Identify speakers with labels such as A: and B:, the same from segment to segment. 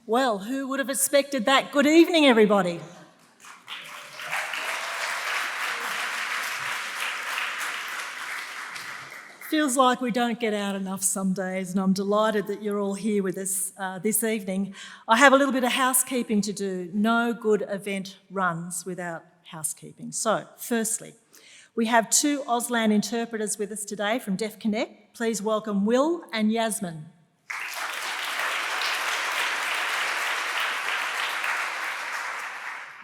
A: Well, who would have expected that? Good evening, everybody. Feels like we don't get out enough some days, and I'm delighted that you're all here with us this evening. I have a little bit of housekeeping to do. No good event runs without housekeeping. So, firstly, we have two Auslan interpreters with us today from Deaf Connect. Please welcome Will and Yasmin.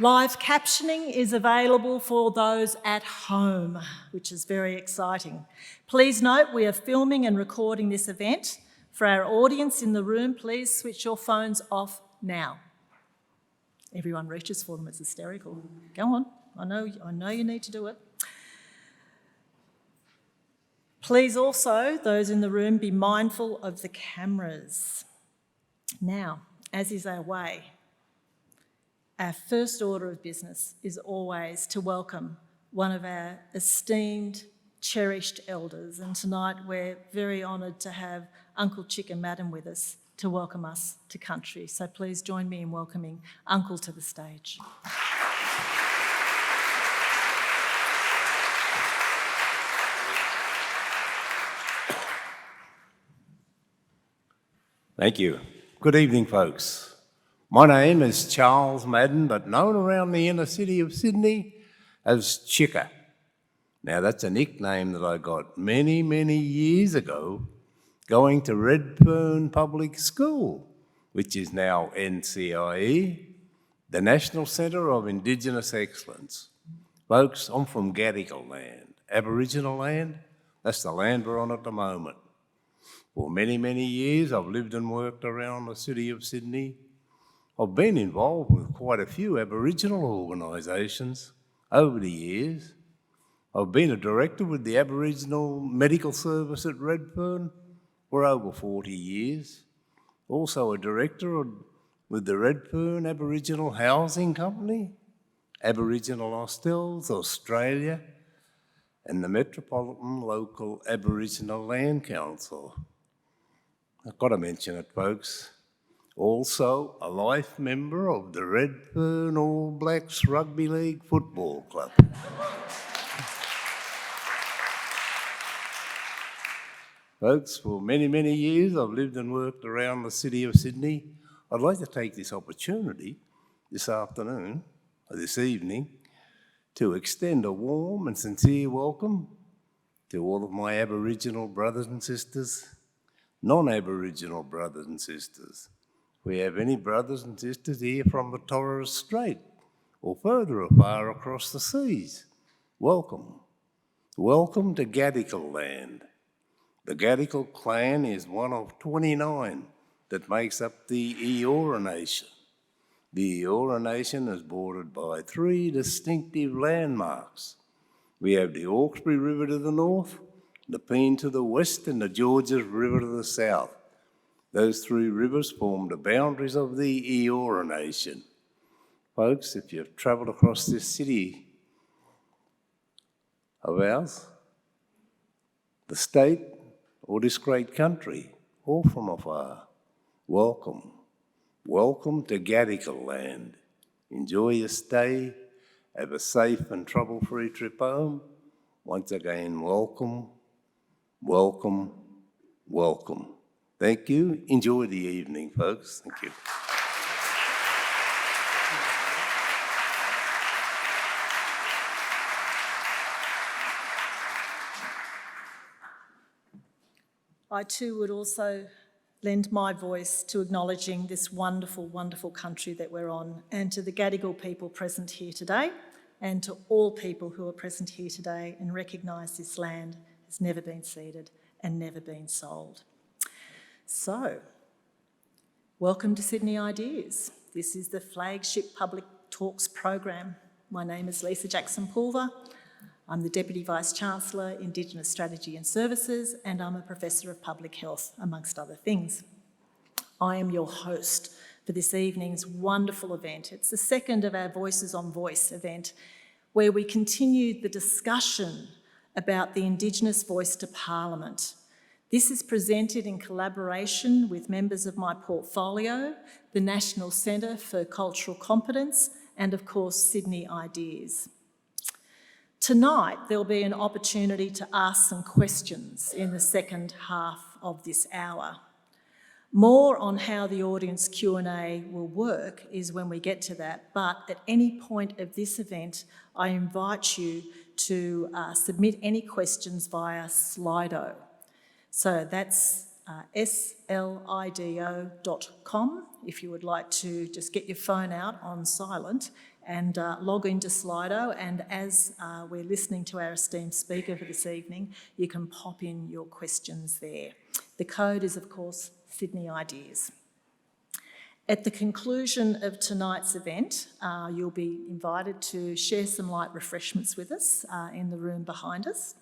A: Live captioning is available for those at home, which is very exciting. Please note we are filming and recording this event. For our audience in the room, please switch your phones off now. Everyone reaches for them, it's hysterical. Go on, I know you need to do it. Please also, those in the room, be mindful of the cameras. Now, as is our way, our first order of business is always to welcome one of our esteemed, cherished elders, and tonight we're very honoured to have Uncle Chick and Madam with us to welcome us to country. So please join me in welcoming Uncle to the stage.
B: Thank you. Good evening, folks. My name is Charles Madden, but known around the inner city of Sydney as Chicka. Now, that's a nickname that I got many, many years ago going to Redfern Public School, which is now NCIE, the National Centre of Indigenous Excellence. Folks, I'm from Gadigal land, Aboriginal land. That's the land we're on at the moment. For many, many years, I've lived and worked around the city of Sydney. I've been involved with quite a few Aboriginal organisations over the years. I've been a director with the Aboriginal Medical Service at Redfern for over 40 years. Also a director with the Redfern Aboriginal Housing Company, Aboriginal Hostels Australia, and the Metropolitan Local Aboriginal Land Council. I've got to mention it, folks. Also a life member of the Redfern All Blacks Rugby League Football Club. Folks, for many, many years I've lived and worked around the city of Sydney. I'd like to take this opportunity this afternoon, or this evening, to extend a warm and sincere welcome to all of my Aboriginal brothers and sisters, non-Aboriginal brothers and sisters. If we have any brothers and sisters here from the Torres Strait or further afar across the seas, welcome. Welcome to Gadigal land. The Gadigal clan is one of 29 that makes up the Eora Nation. The Eora Nation is bordered by 3 distinctive landmarks. We have the Hawkesbury River to the north, the Peen to the west, and the Georges River to the south. Those 3 rivers form the boundaries of the Eora Nation. Folks, if you've travelled across this city of ours, the state, or this great country, all from afar, welcome. Welcome to Gadigal land. Enjoy your stay. Have a safe and trouble-free trip home. Once again, welcome, welcome, welcome. Thank you. Enjoy the evening, folks. Thank you.
A: I too would also lend my voice to acknowledging this wonderful, wonderful country that we're on, and to the Gadigal people present here today, and to all people who are present here today and recognise this land has never been ceded and never been sold. So, welcome to Sydney Ideas. This is the flagship public talks program. My name is Lisa Jackson Pulver. I'm the Deputy Vice-Chancellor, Indigenous Strategy and Services, and I'm a Professor of Public Health, amongst other things. I am your host for this evening's wonderful event. It's the second of our Voices on Voice event, where we continue the discussion about the Indigenous voice to Parliament, This is presented in collaboration with members of my portfolio, the National Centre for Cultural Competence, and of course, Sydney Ideas. Tonight, there'll be an opportunity to ask some questions in the second half of this hour. More on how the audience Q&A will work is when we get to that, but at any point of this event, I invite you to submit any questions via Slido. So that's slido.com if you would like to just get your phone out on silent and log into Slido, and as we're listening to our esteemed speaker for this evening, you can pop in your questions there. The code is, of course, Sydney Ideas. At the conclusion of tonight's event, you'll be invited to share some light refreshments with us in the room behind us.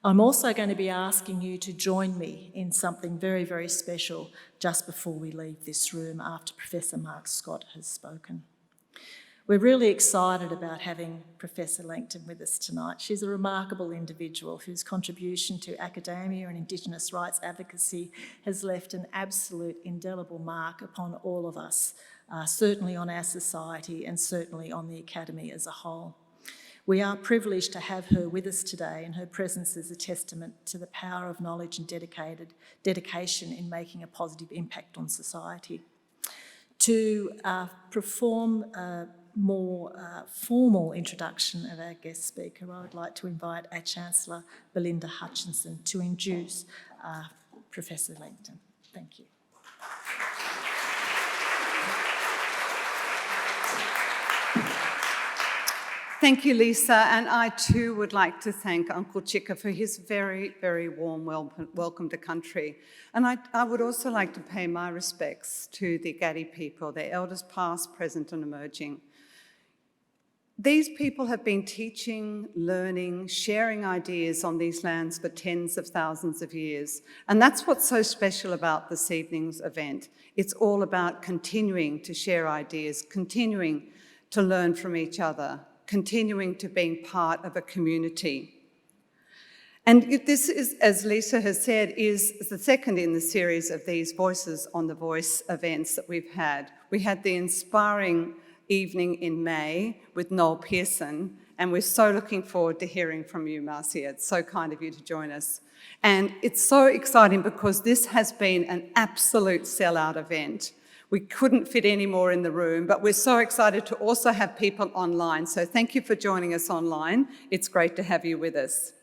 A: I'm also going to be asking you to join me in something very, very special just before we leave this room after Professor Mark Scott has spoken. We're really excited about having Professor Langton with us tonight. She's a remarkable individual whose contribution to academia and Indigenous rights advocacy has left an absolute indelible mark upon all of us, certainly on our society and certainly on the Academy as a whole. We are privileged to have her with us today, and her presence is a testament to the power of knowledge and dedication in making a positive impact on society. To perform a more formal introduction of our guest speaker, I would like to invite our Chancellor, Belinda Hutchinson, to introduce Professor Langton. Thank you.
C: Thank you, Lisa, and I too would like to thank Uncle Chika for his very, very warm welcome to country. And I would also like to pay my respects to the Gadi people, their elders past, present and emerging. These people have been teaching, learning, sharing ideas on these lands for tens of thousands of years. And that's what's so special about this evening's event. It's all about continuing to share ideas, continuing to learn from each other, continuing to being part of a community. And this is, as Lisa has said, is the second in the series of these Voices on the Voice events that we've had. We had the inspiring evening in May with Noel Pearson, and we're so looking forward to hearing from you, Marcia. It's so kind of you to join us. And it's so exciting because this has been an absolute sellout event. We couldn't fit any more in the room, but we're so excited to also have people online. So thank you for joining us online. It's great to have you with us.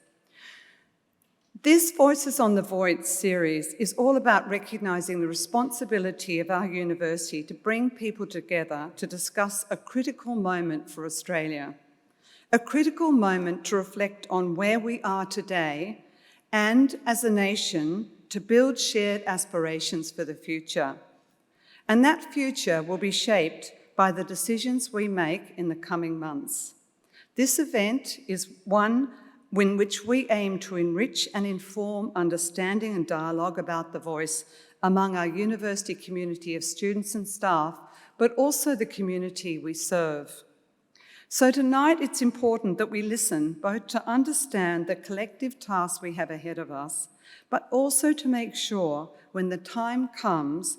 C: This Voices on the Voice series is all about recognising the responsibility of our university to bring people together to discuss a critical moment for Australia, a critical moment to reflect on where we are today and, as a nation, to build shared aspirations for the future. And that future will be shaped by the decisions we make in the coming months. This event is one in which we aim to enrich and inform understanding and dialogue about the voice among our university community of students and staff, but also the community we serve. So tonight it's important that we listen both to understand the collective task we have ahead of us, but also to make sure when the time comes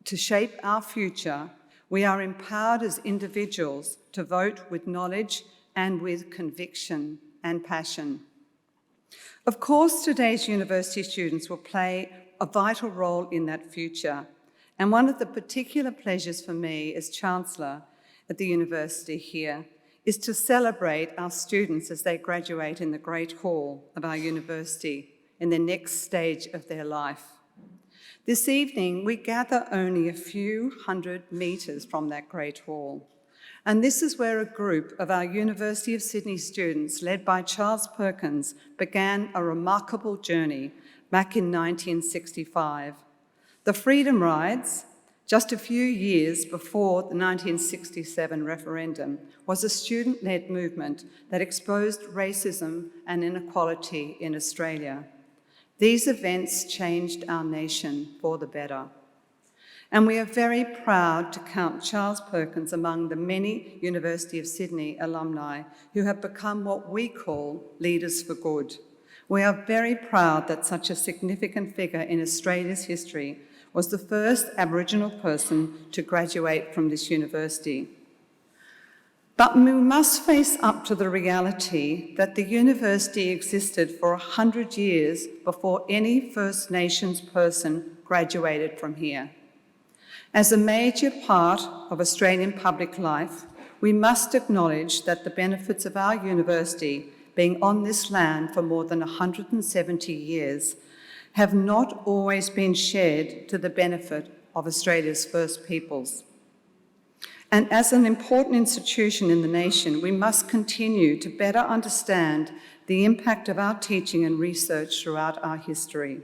C: to shape our future, we are empowered as individuals to vote with knowledge and with conviction and passion. Of course, today's university students will play a vital role in that future. And one of the particular pleasures for me as Chancellor at the university here is to celebrate our students as they graduate in the Great Hall of our university in the next stage of their life. This evening, we gather only a few hundred metres from that Great Hall. And this is where a group of our University of Sydney students, led by Charles Perkins, began a remarkable journey back in 1965. The Freedom Rides, just a few years before the 1967 referendum, was a student-led movement that exposed racism and inequality in Australia. These events changed our nation for the better. And we are very proud to count Charles Perkins among the many University of Sydney alumni who have become what we call leaders for good. We are very proud that such a significant figure in Australia's history was the first Aboriginal person to graduate from this university. But we must face up to the reality that the university existed for 100 years before any First Nations person graduated from here. As a major part of Australian public life, we must acknowledge that the benefits of our university, being on this land for more than 170 years, have not always been shared to the benefit of Australia's First Peoples. And as an important institution in the nation, we must continue to better understand the impact of our teaching and research throughout our history.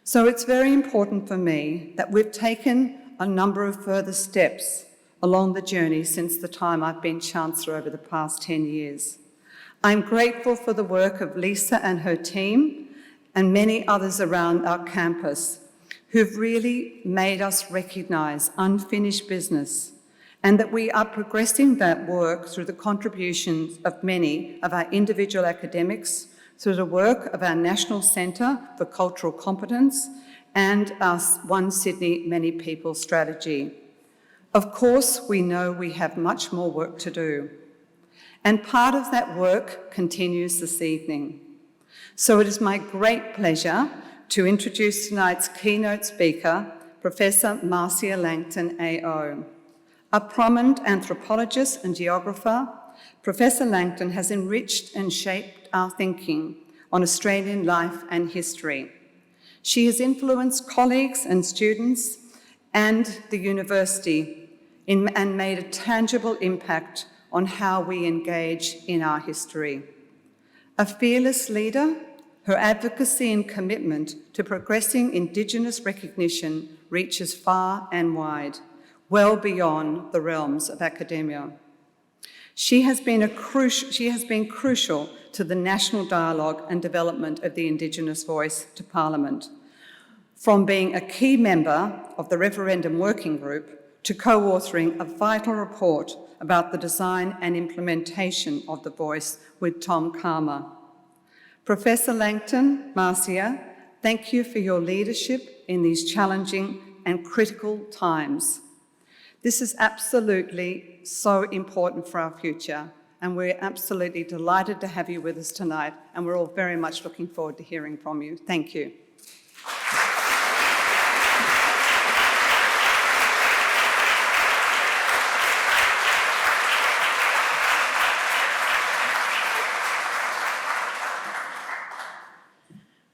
C: So it's very important for me that we've taken a number of further steps along the journey since the time I've been Chancellor over the past 10 years. I'm grateful for the work of Lisa and her team and many others around our campus who've really made us recognise unfinished business, and that we are progressing that work through the contributions of many of our individual academics, through the work of our National Centre for Cultural Competence and our One Sydney Many People strategy. Of course, we know we have much more work to do, and part of that work continues this evening. So it is my great pleasure to introduce tonight's keynote speaker, Professor Marcia Langton AO. A prominent anthropologist and geographer, Professor Langton has enriched and shaped our thinking on Australian life and history. She has influenced colleagues and students and the university and made a tangible impact on how we engage in our history. A fearless leader, her advocacy and commitment to progressing Indigenous recognition reaches far and wide, well beyond the realms of academia. She has been crucial to the national dialogue and development of the Indigenous voice to Parliament, from being a key member of the referendum working group to co-authoring a vital report about the design and implementation of the voice with Tom Calma. Professor Langton, Marcia, thank you for your leadership in these challenging and critical times. This is absolutely so important for our future, and we're absolutely delighted to have you with us tonight, and we're all very much looking forward to hearing from you. Thank you.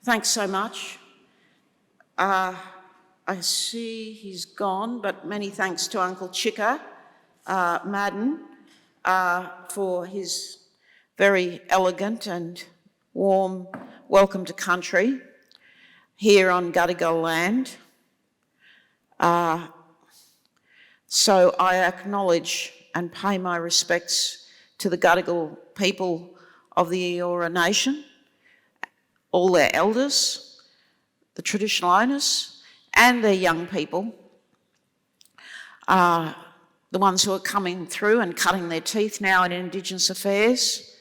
D: Thanks so much. I see he's gone, but many thanks to Uncle Chicka Madden for his very elegant and warm welcome to country here on Gadigal land. So I acknowledge and pay my respects to the Gadigal people of the Eora Nation, all their elders, the traditional owners, and their young people, the ones who are coming through and cutting their teeth now in Indigenous affairs,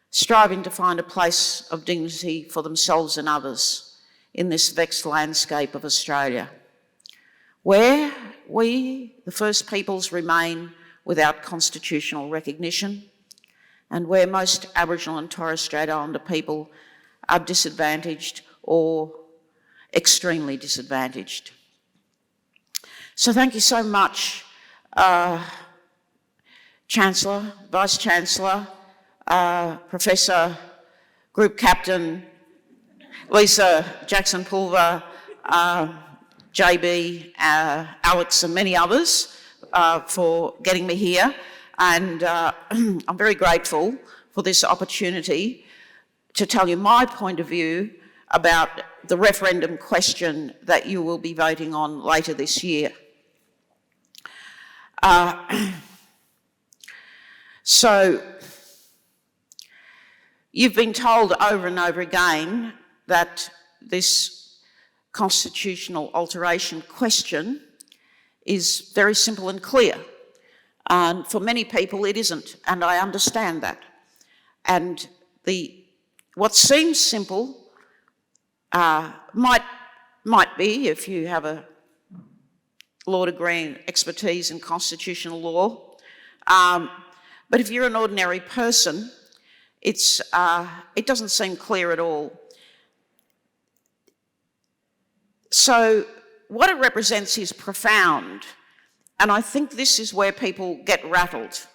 D: striving to find a place of dignity for themselves and others in this vexed landscape of Australia, where we, the First Peoples, remain without constitutional recognition, and where most Aboriginal and Torres Strait Islander people are disadvantaged or extremely disadvantaged. So thank you so much, Chancellor, Vice-Chancellor, Professor, Group Captain, Lisa Jackson Pulver, JB, Alex and many others for getting me here. And I'm very grateful for this opportunity to tell you my point of view about the referendum question that you will be voting on later this year. So you've been told over and over again that this constitutional alteration question is very simple and clear. And for many people it isn't, and I understand that. And the what seems simple might be, if you have a law degree and expertise in constitutional law, but if you're an ordinary person, it doesn't seem clear at all. So what it represents is profound, and I think this is where people get rattled.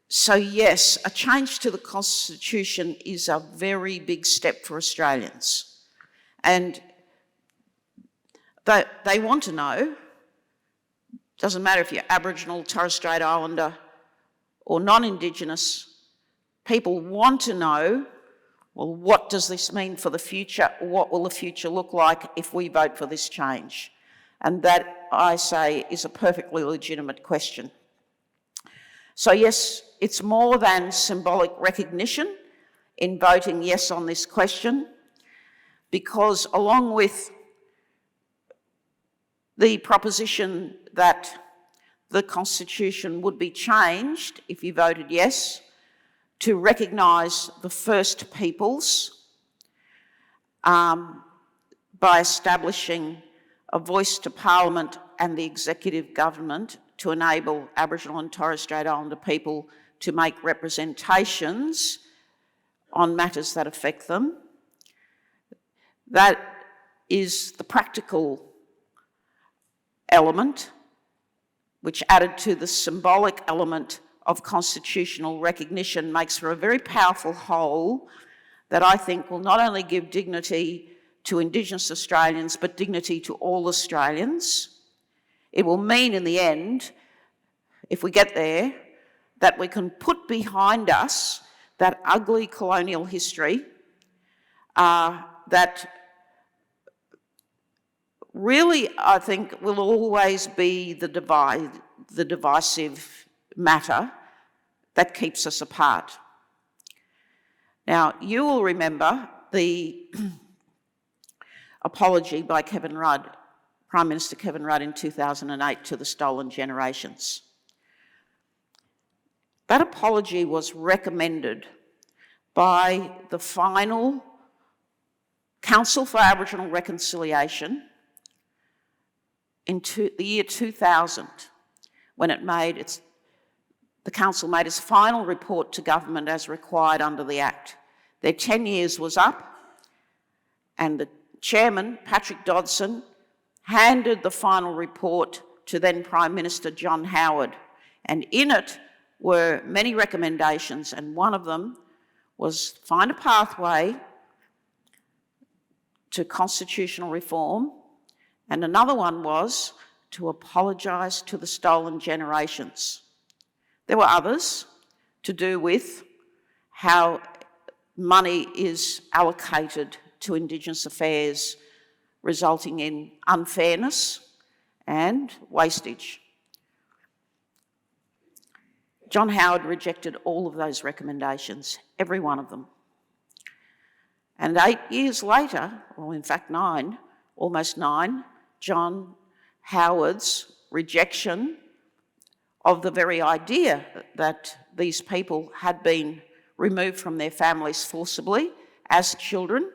D: So yes, a change to the Constitution is a very big step for Australians, and they want to know, doesn't matter if you're Aboriginal, Torres Strait Islander or non-Indigenous, people want to know, well, what does this mean for the future? What will the future look like if we vote for this change? And that, I say, is a perfectly legitimate question. So yes, it's more than symbolic recognition in voting yes on this question, because along with the proposition that the Constitution would be changed if you voted yes, to recognise the First Peoples by establishing a voice to Parliament and the executive government to enable Aboriginal and Torres Strait Islander people to make representations on matters that affect them. That is the practical element, which added to the symbolic element of constitutional recognition makes for a very powerful whole that I think will not only give dignity to Indigenous Australians, but dignity to all Australians. It will mean in the end, if we get there, that we can put behind us that ugly colonial history that really, I think, will always be the divisive matter that keeps us apart. Now, you will remember the apology by Kevin Rudd, Prime Minister Kevin Rudd in 2008 to the stolen generations. That apology was recommended by the final Council for Aboriginal Reconciliation in the year 2000, when the Council made its final report to government as required under the Act. Their 10 years was up, and the chairman, Patrick Dodson, handed the final report to then Prime Minister John Howard, and in it were many recommendations, and one of them was find a pathway to constitutional reform, and another one was to apologise to the stolen generations. There were others to do with how money is allocated to Indigenous affairs, resulting in unfairness and wastage. John Howard rejected all of those recommendations, every one of them. And 8 years later, or in fact 9, almost 9, John Howard's rejection of the very idea that these people had been removed from their families forcibly as children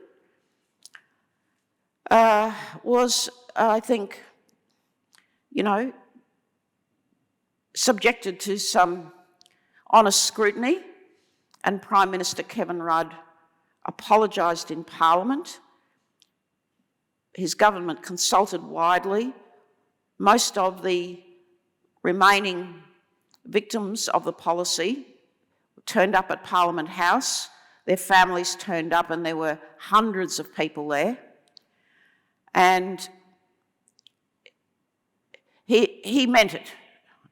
D: was, I think, subjected to some honest scrutiny, and Prime Minister Kevin Rudd apologised in Parliament. His government consulted widely. Most of the remaining victims of the policy turned up at Parliament House. Their families turned up, and there were hundreds of people there. And he meant it.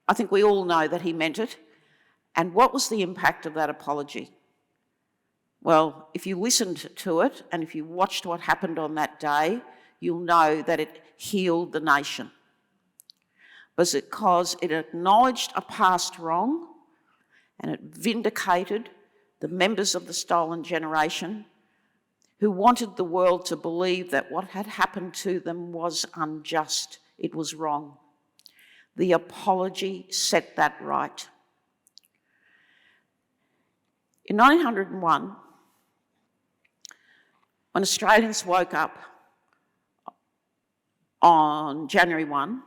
D: I think we all know that he meant it. And what was the impact of that apology? Well, if you listened to it and if you watched what happened on that day, you'll know that it healed the nation. Because it acknowledged a past wrong and it vindicated the members of the stolen generation who wanted the world to believe that what had happened to them was unjust, it was wrong. The apology set that right. In 1901, when Australians woke up on January 1,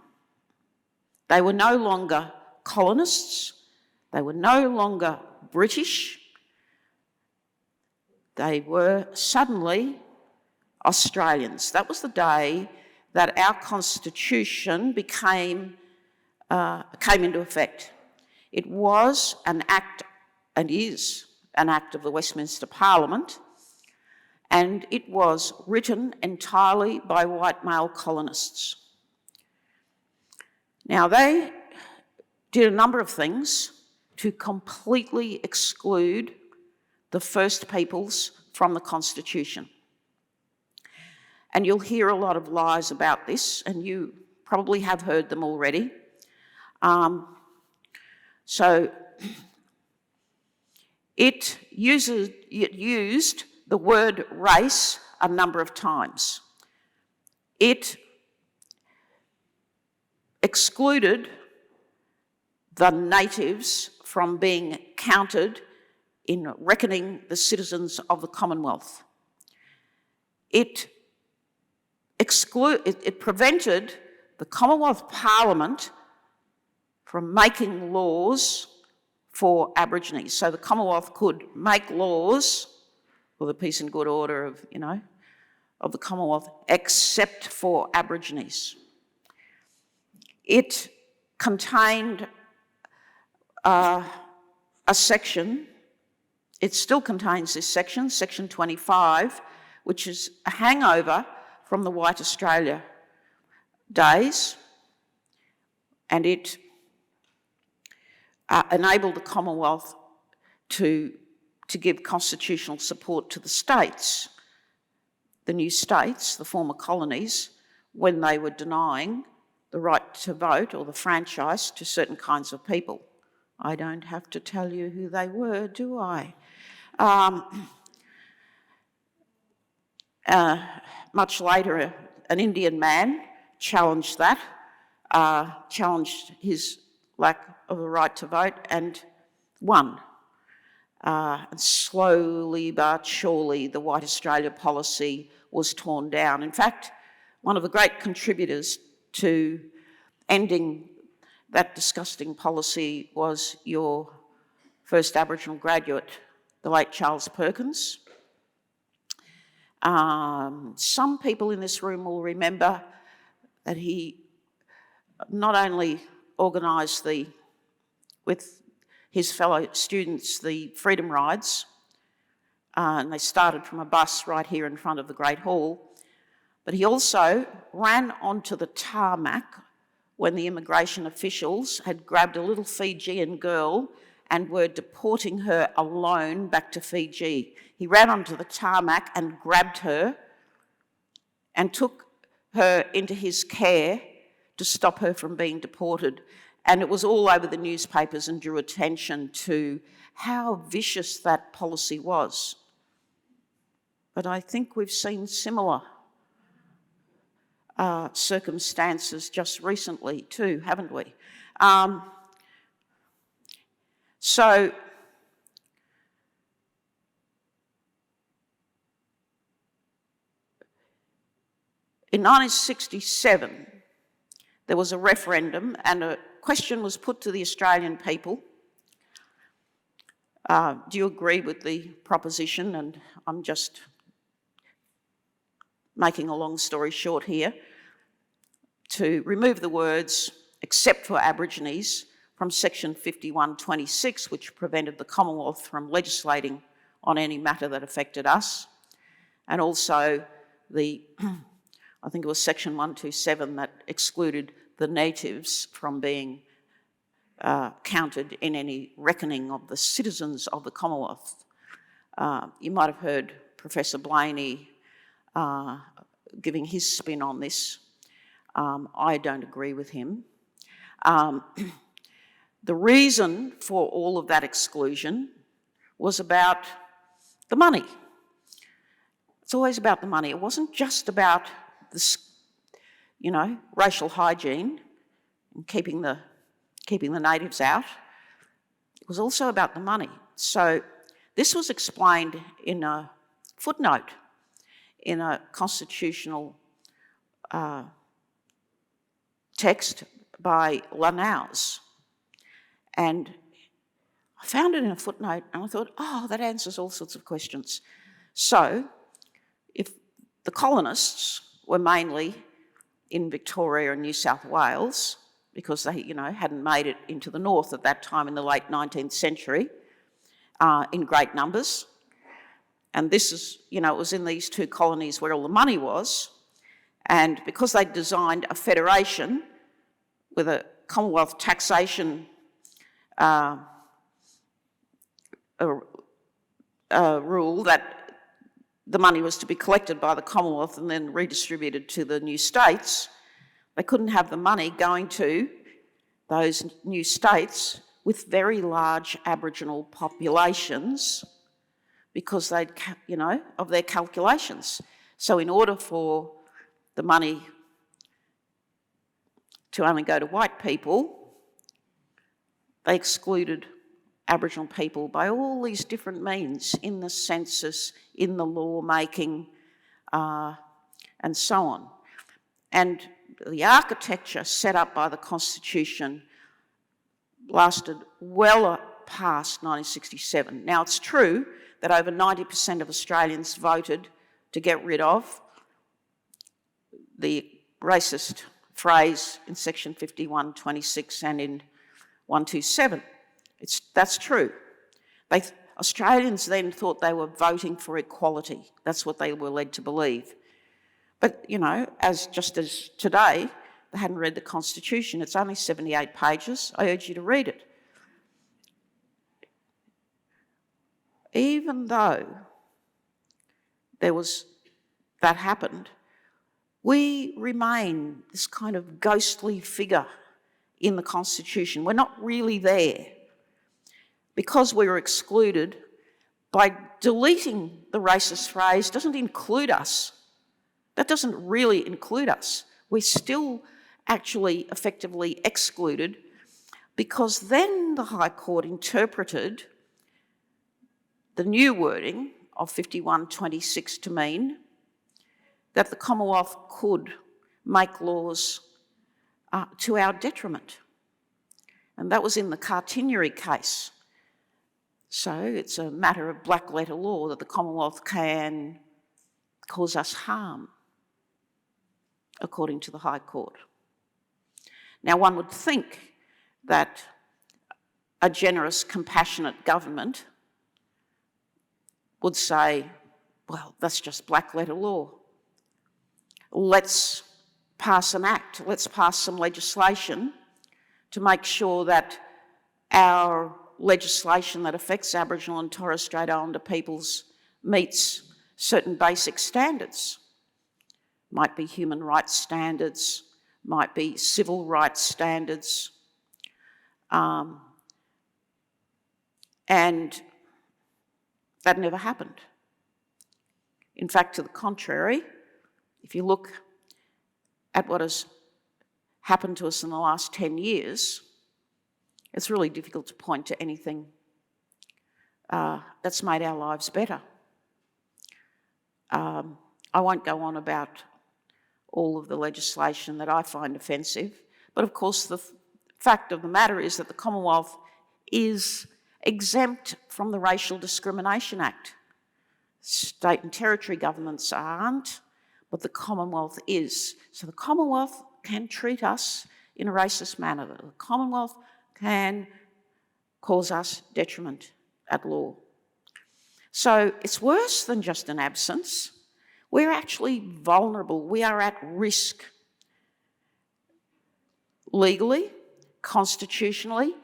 D: they were no longer colonists, they were no longer British, they were suddenly Australians. That was the day that our Constitution came into effect. It was an act, and is an act of the Westminster Parliament, and it was written entirely by white male colonists. Now, they did a number of things to completely exclude the First Peoples from the Constitution. And you'll hear a lot of lies about this, and you probably have heard them already. So it used the word race a number of times. It excluded the natives from being counted in reckoning the citizens of the Commonwealth. It prevented the Commonwealth Parliament from making laws for Aborigines. So the Commonwealth could make laws for the peace and good order of, of the Commonwealth, except for Aborigines. It contained a section, it still contains this section, section 25, which is a hangover from the White Australia days, and it enabled the Commonwealth to give constitutional support to the states, the new states, the former colonies, when they were denying the right to vote or the franchise to certain kinds of people. I don't have to tell you who they were, do I? Much later, an Indian man challenged that, challenged his lack of a right to vote and won. And slowly but surely the White Australia policy was torn down. In fact, one of the great contributors to ending that disgusting policy was your first Aboriginal graduate, the late Charles Perkins. Some people in this room will remember that he not only organised with his fellow students the freedom rides, and they started from a bus right here in front of the Great Hall, but he also ran onto the tarmac when the immigration officials had grabbed a little Fijian girl and were deporting her alone back to Fiji. He ran onto the tarmac and grabbed her and took her into his care to stop her from being deported. And it was all over the newspapers and drew attention to how vicious that policy was. But I think we've seen similar circumstances just recently too, haven't we? So in 1967, there was a referendum and a question was put to the Australian people. Do you agree with the proposition? And I'm just making a long story short here, to remove the words "except for Aborigines" from section 5126, which prevented the Commonwealth from legislating on any matter that affected us, and also the, I think it was section 127 that excluded the natives from being counted in any reckoning of the citizens of the Commonwealth. You might have heard Professor Blaney giving his spin on this. I don't agree with him. The reason for all of that exclusion was about the money. It's always about the money. It wasn't just about this, racial hygiene and keeping the natives out. It was also about the money. So this was explained in a footnote in a constitutional text by Lanau's. And I found it in a footnote and I thought, oh, that answers all sorts of questions. So if the colonists were mainly in Victoria and New South Wales, because they, hadn't made it into the north at that time in the late 19th century in great numbers, and this is, it was in these two colonies where all the money was, and because they designed a federation with a Commonwealth taxation rule that the money was to be collected by the Commonwealth and then redistributed to the new states, they couldn't have the money going to those new states with very large Aboriginal populations because they'd, of their calculations. So in order for the money to only go to white people, they excluded Aboriginal people by all these different means, in the census, in the law making, and so on. And the architecture set up by the Constitution lasted well past 1967. Now, it's true that over 90% of Australians voted to get rid of the racist phrase in section 51(26) and in 127. That's true. Australians then thought they were voting for equality. That's what they were led to believe. But, as today, they hadn't read the Constitution. It's only 78 pages. I urge you to read it. Even though that happened, we remain this kind of ghostly figure in the Constitution. We're not really there. Because we were excluded, by deleting the racist phrase doesn't include us. That doesn't really include us. We're still actually effectively excluded, because then the High Court interpreted the new wording of 51(26) to mean that the Commonwealth could make laws to our detriment. And that was in the Cartiniery case. So it's a matter of black letter law that the Commonwealth can cause us harm, according to the High Court. Now, one would think that a generous, compassionate government would say, well, that's just black letter law. Let's pass an act, let's pass some legislation to make sure that our legislation that affects Aboriginal and Torres Strait Islander peoples meets certain basic standards. Might be human rights standards, might be civil rights standards. And that never happened. In fact, to the contrary, if you look at what has happened to us in the last 10 years, it's really difficult to point to anything that's made our lives better. I won't go on about all of the legislation that I find offensive, but of course the fact of the matter is that the Commonwealth is exempt from the Racial Discrimination Act. State and territory governments aren't, but the Commonwealth is. So the Commonwealth can treat us in a racist manner. The Commonwealth can cause us detriment at law. So it's worse than just an absence. We're actually vulnerable. We are at risk. Legally, constitutionally,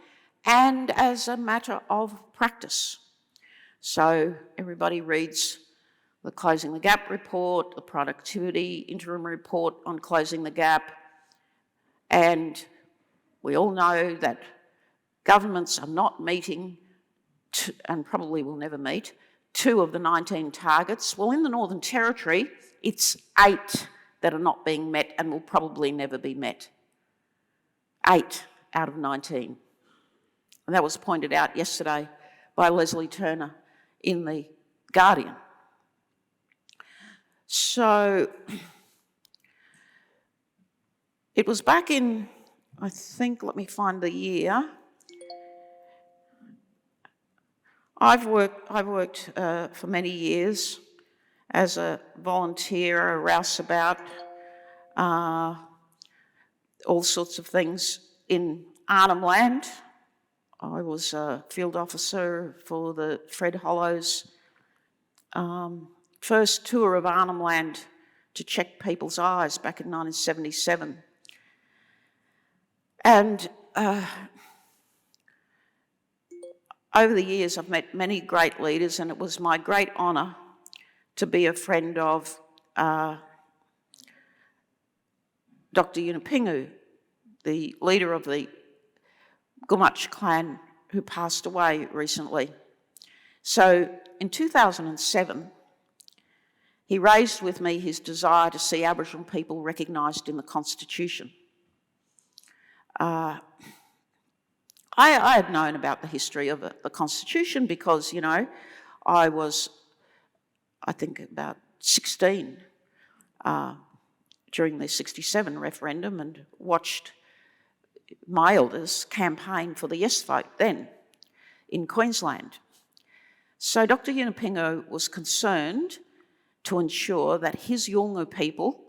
D: and as a matter of practice. So everybody reads the Closing the Gap report, the Productivity Interim Report on Closing the Gap, and we all know that governments are not meeting, and probably will never meet, 2 of the 19 targets. Well, in the Northern Territory, it's 8 that are not being met and will probably never be met. 8 out of 19. And that was pointed out yesterday by Leslie Turner in The Guardian. So it was back in, I think, let me find the year. I've worked for many years as a volunteer, a rouseabout, all sorts of things in Arnhem Land. I was a field officer for the Fred Hollows first tour of Arnhem Land to check people's eyes back in 1977. And over the years, I've met many great leaders, and it was my great honour to be a friend of Dr. Yunupingu, the leader of the Gumatj clan, who passed away recently. So in 2007, he raised with me his desire to see Aboriginal people recognised in the Constitution. I had known about the history of the Constitution because, you know, I was, I think, about 16 during the 67 referendum and watched my elders campaign for the yes vote then in Queensland. So Dr. Yunupingu was concerned to ensure that his Yolngu people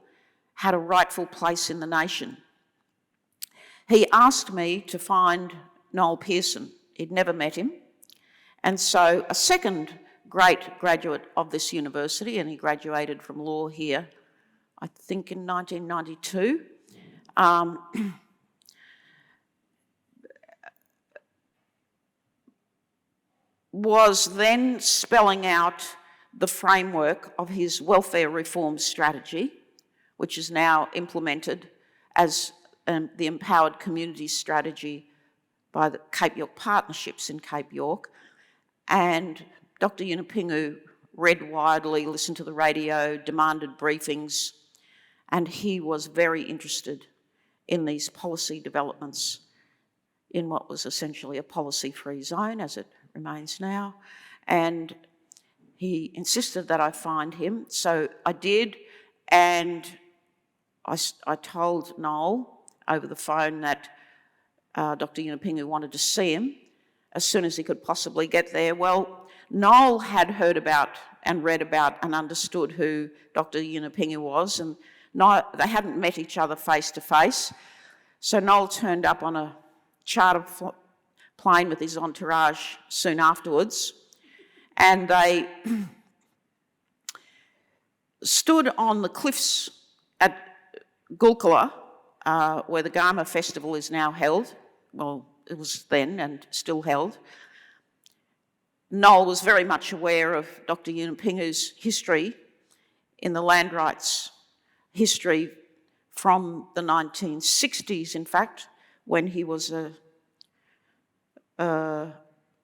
D: had a rightful place in the nation. He asked me to find Noel Pearson. He'd never met him. And so a second great graduate of this university, and he graduated from law here, I think in 1992, was then spelling out the framework of his welfare reform strategy, which is now implemented as the Empowered Communities Strategy by the Cape York Partnerships in Cape York. And Dr. Yunupingu read widely, listened to the radio, demanded briefings, and he was very interested in these policy developments in what was essentially a policy-free zone, as it remains now. And he insisted that I find him, so I did, and I told Noel over the phone that Dr. Yunupingu wanted to see him as soon as he could possibly get there. Well, Noel had heard about and read about and understood who Dr. Yunupingu was, and they hadn't met each other face to face. So Noel turned up on a chartered plane with his entourage soon afterwards, and they stood on the cliffs at Gulkula, where the Gama Festival is now held. Well, it was then and still held. Noel was very much aware of Dr. Yunupingu's history in the land rights history from the 1960s, in fact, when he was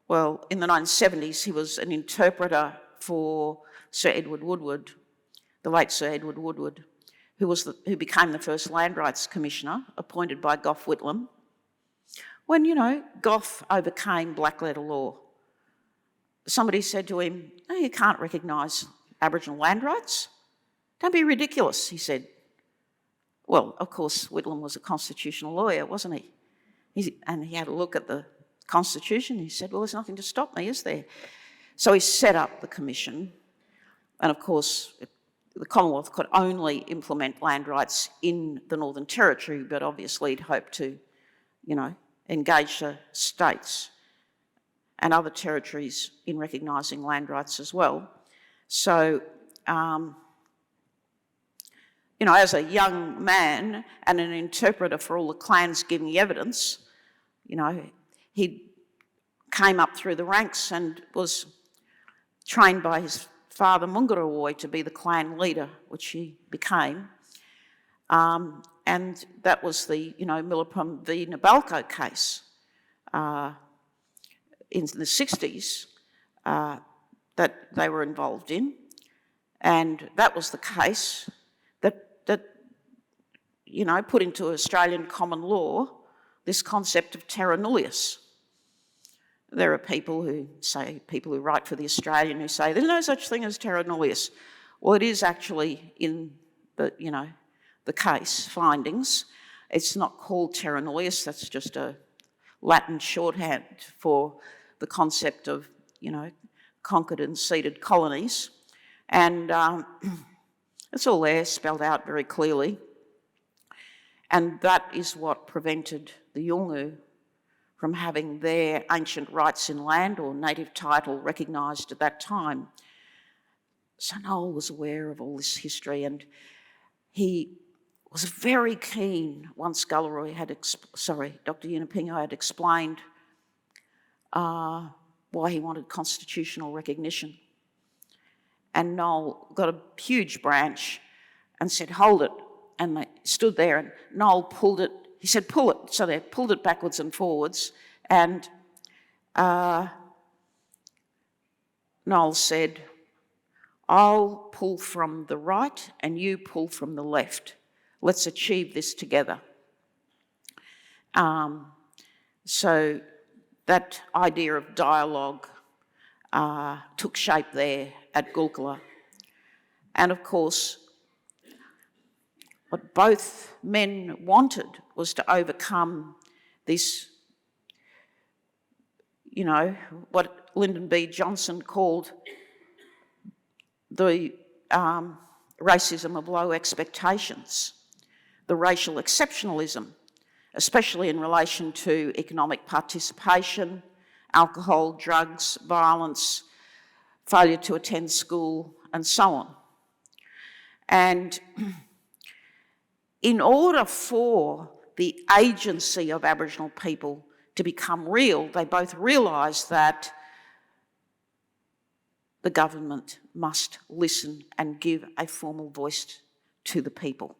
D: well, in the 1970s, he was an interpreter for Sir Edward Woodward, the late Sir Edward Woodward, who became the first Land Rights Commissioner, appointed by Gough Whitlam, when, you know, Gough overcame black letter law. Somebody said to him, "No, you can't recognise Aboriginal land rights. Don't be ridiculous," he said. Well, of course, Whitlam was a constitutional lawyer, wasn't he? And he had a look at the Constitution. He said, well, there's nothing to stop me, is there? So he set up the commission. And of course, the Commonwealth could only implement land rights in the Northern Territory, but obviously it hoped to, you know, engage the states and other territories in recognising land rights as well. So, you know, as a young man and an interpreter for all the clans giving evidence, you know, he came up through the ranks and was trained by his father, Mungarawoi, to be the clan leader, which he became. And that was the, you know, Millipum v Nabalco case in the 60s that they were involved in. And that was the case that you know, put into Australian common law this concept of terra nullius. There are people who write for The Australian who say there's no such thing as terra nullius. Well, it is actually in the case findings. It's not called terra nullius, that's just a Latin shorthand for the concept of, conquered and ceded colonies. And it's all there, spelled out very clearly. And that is what prevented the Yolngu from having their ancient rights in land or native title recognised at that time. So Noel was aware of all this history, and he was very keen once Dr. Yunupingu had explained why he wanted constitutional recognition. And Noel got a huge branch and said, "Hold it." And they stood there, and Noel pulled it. He said, "Pull it." So they pulled it backwards and forwards. And Noel said, "I'll pull from the right and you pull from the left. Let's achieve this together." So that idea of dialogue took shape there at Gulkula. And of course, what both men wanted was to overcome this, what Lyndon B. Johnson called the racism of low expectations, the racial exceptionalism, especially in relation to economic participation, alcohol, drugs, violence, failure to attend school, and so on. And in order for the agency of Aboriginal people to become real, they both realised that the government must listen and give a formal voice to the people.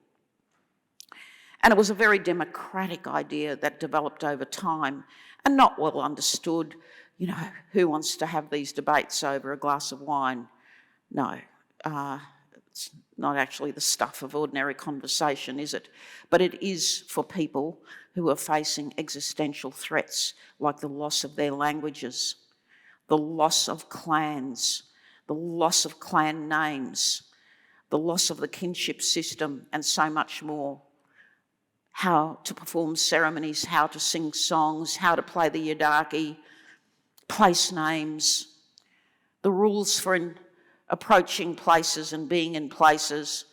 D: And it was a very democratic idea that developed over time and not well understood. Who wants to have these debates over a glass of wine? No, it's not actually the stuff of ordinary conversation, is it? But it is for people who are facing existential threats like the loss of their languages, the loss of clans, the loss of clan names, the loss of the kinship system, and so much more. How to perform ceremonies, how to sing songs, how to play the yidaki, place names, the rules for approaching places and being in places.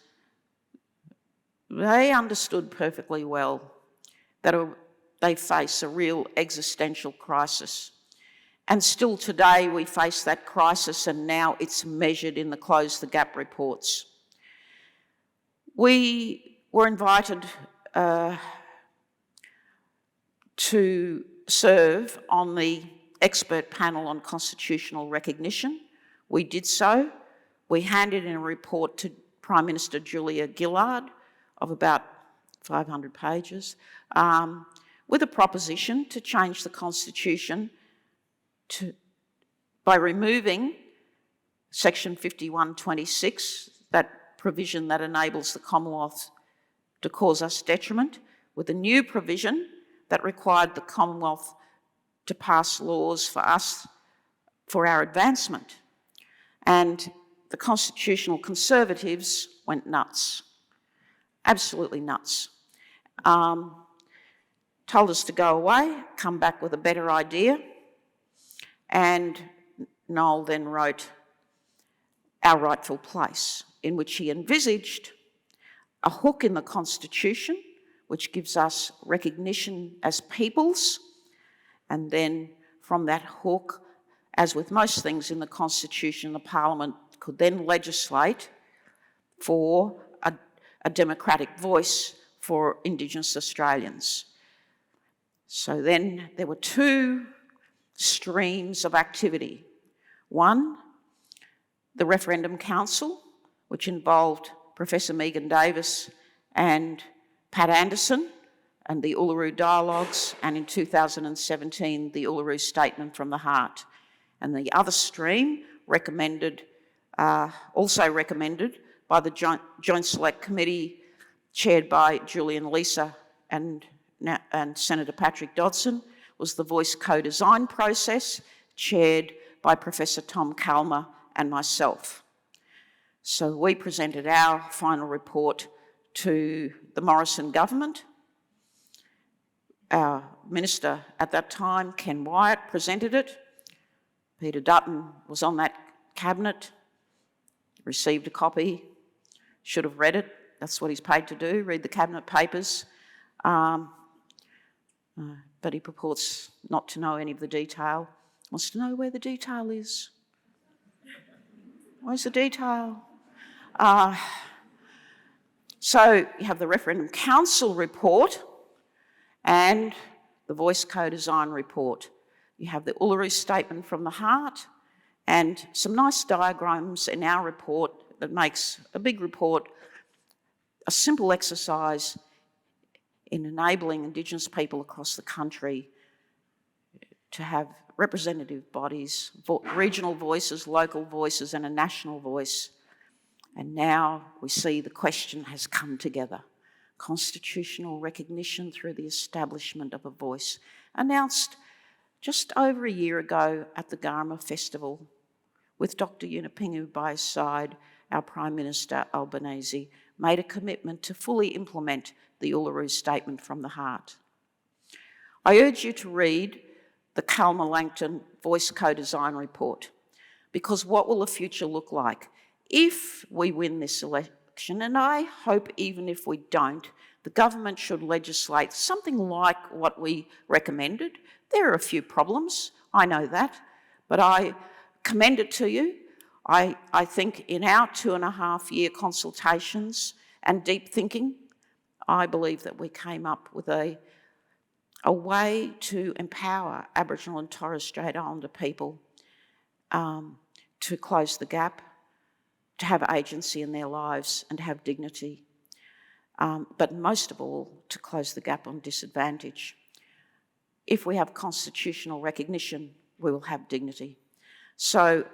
D: They understood perfectly well that they face a real existential crisis. And still today we face that crisis, and now it's measured in the Close the Gap reports. We were invited to serve on the expert panel on constitutional recognition. We did so. We handed in a report to Prime Minister Julia Gillard of about 500 pages with a proposition to change the constitution by removing section 5126, that provision that enables the Commonwealth to cause us detriment, with a new provision that required the Commonwealth to pass laws for us, for our advancement. And the constitutional conservatives went nuts, absolutely nuts. Told us to go away, come back with a better idea, and Noel then wrote Our Rightful Place, in which he envisaged a hook in the Constitution which gives us recognition as peoples, and then from that hook, as with most things in the Constitution, the Parliament could then legislate for a democratic voice for Indigenous Australians. So then there were two streams of activity. One, the Referendum Council, which involved Professor Megan Davis and Pat Anderson, and the Uluru Dialogues, and in 2017, the Uluru Statement from the Heart. And the other stream also recommended by the Joint Select Committee chaired by Julian Lisa and Senator Patrick Dodson, was the Voice co-design process chaired by Professor Tom Calmer and myself. So we presented our final report to the Morrison government. Our minister at that time, Ken Wyatt, presented it. Peter Dutton was on that cabinet, received a copy, should have read it. That's what he's paid to do, read the cabinet papers. But he purports not to know any of the detail. Wants to know where the detail is. Where's the detail? So you have the Referendum Council report and the Voice Co-Design report. You have the Uluru Statement from the Heart and some nice diagrams in our report that makes a big report, a simple exercise in enabling Indigenous people across the country to have representative bodies, regional voices, local voices, and a national voice. And now we see the question has come together. Constitutional recognition through the establishment of a voice, announced just over a year ago at the Garma Festival, with Dr. Yunupingu by his side. Our Prime Minister, Albanese, made a commitment to fully implement the Uluru Statement from the Heart. I urge you to read the Marcia Langton Voice Co-Design report, because what will the future look like if we win this election? And I hope even if we don't, the government should legislate something like what we recommended. There are a few problems, I know that, but I commend it to you. I think in our 2.5-year consultations and deep thinking, I believe that we came up with a way to empower Aboriginal and Torres Strait Islander people to close the gap, to have agency in their lives and to have dignity, but most of all, to close the gap on disadvantage. If we have constitutional recognition, we will have dignity. So,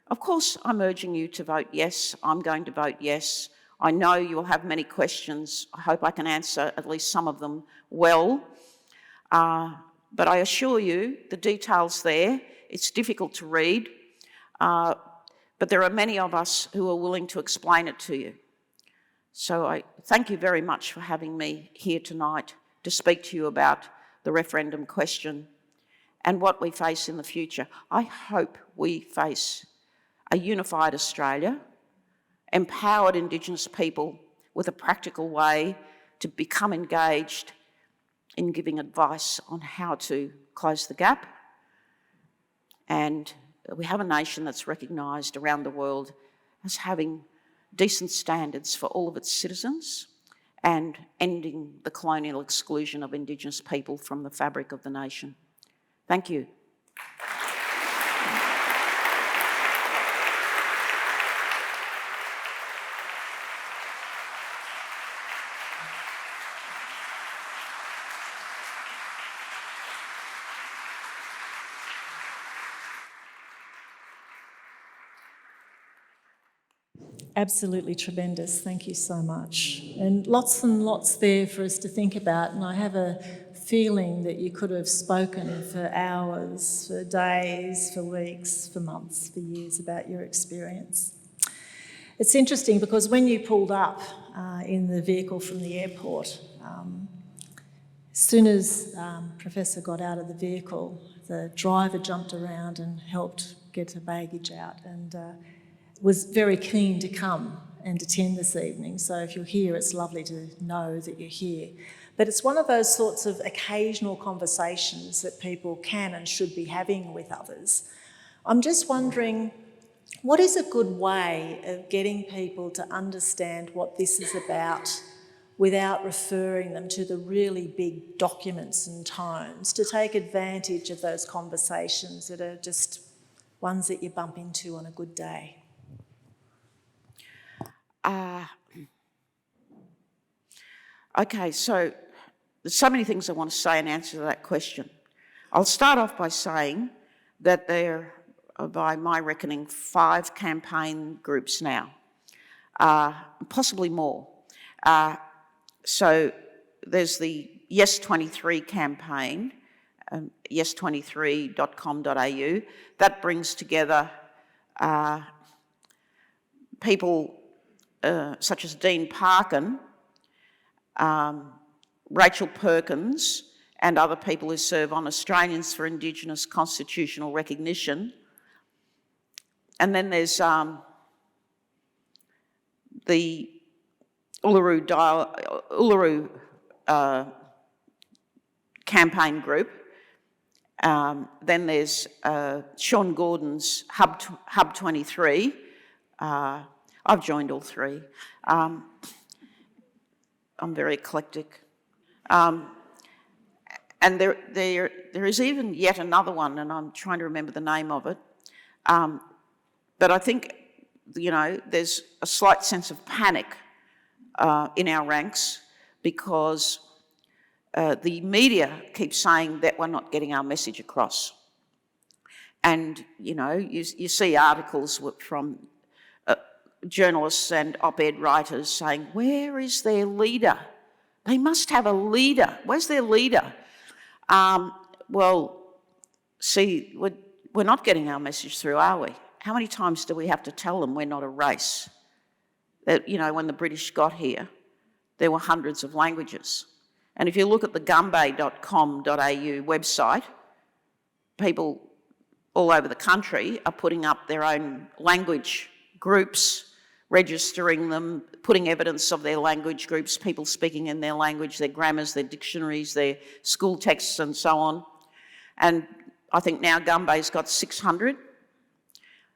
D: of course, I'm urging you to vote yes. I'm going to vote yes. I know you will have many questions. I hope I can answer at least some of them well. But I assure you, the detail's there. It's difficult to read, but there are many of us who are willing to explain it to you. So I thank you very much for having me here tonight to speak to you about the referendum question and what we face in the future. I hope we face a unified Australia, empowered Indigenous people with a practical way to become engaged in giving advice on how to close the gap. And we have a nation that's recognised around the world as having decent standards for all of its citizens and ending the colonial exclusion of Indigenous people from the fabric of the nation. Thank you.
A: Absolutely tremendous. Thank you so much. And lots there for us to think about. And I have a feeling that you could have spoken for hours, for days, for weeks, for months, for years about your experience. It's interesting because when you pulled up in the vehicle from the airport, as soon as Professor got out of the vehicle, the driver jumped around and helped get her baggage out and was very keen to come and attend this evening. So if you're here, it's lovely to know that you're here. But it's one of those sorts of occasional conversations that people can and should be having with others. I'm just wondering, what is a good way of getting people to understand what this is about without referring them to the really big documents and tomes, to take advantage of those conversations that are just ones that you bump into on a good day?
D: Okay, so there's so many things I want to say in answer to that question. I'll start off by saying that there are, by my reckoning, 5 campaign groups now, possibly more. So there's the Yes23 campaign, yes23.com.au. That brings together people such as Dean Parkin, Rachel Perkins, and other people who serve on Australians for Indigenous Constitutional Recognition. And then there's the Uluru campaign group. Then there's Sean Gordon's Hub 23. I've joined all three. I'm very eclectic. And there is even yet another one, and I'm trying to remember the name of it. But I think, there's a slight sense of panic in our ranks because the media keeps saying that we're not getting our message across. And, you see articles from journalists and op-ed writers saying, where is their leader? They must have a leader. Where's their leader? Well, see, we're not getting our message through, are we? How many times do we have to tell them we're not a race? That, when the British got here, there were hundreds of languages. And if you look at the gumbe.com.au website, people all over the country are putting up their own language groups, registering them, putting evidence of their language groups, people speaking in their language, their grammars, their dictionaries, their school texts and so on. And I think now Gumbe's got 600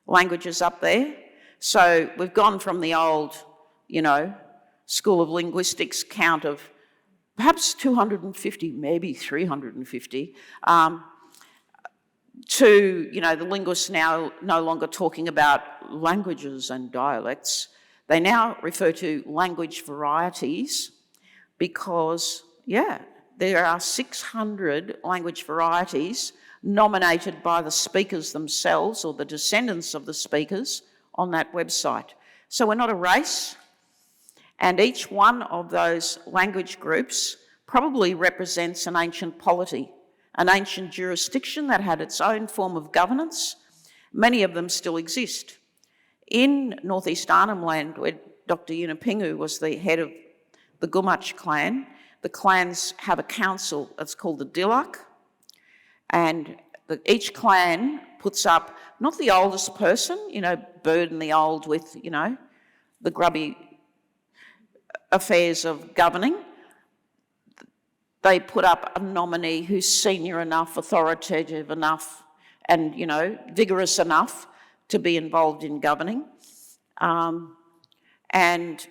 D: languages up there. So we've gone from the old, School of Linguistics count of perhaps 250, maybe 350, to, the linguists now no longer talking about languages and dialects. They now refer to language varieties because, there are 600 language varieties nominated by the speakers themselves or the descendants of the speakers on that website. So we're not a race, and each one of those language groups probably represents an ancient polity, an ancient jurisdiction that had its own form of governance. Many of them still exist. In northeast Arnhem Land, where Dr. Yunupingu was the head of the Gumatj clan, the clans have a council that's called the Dilak, and each clan puts up not the oldest person, burden the old with, the grubby affairs of governing. They put up a nominee who's senior enough, authoritative enough, and, vigorous enough to be involved in governing. And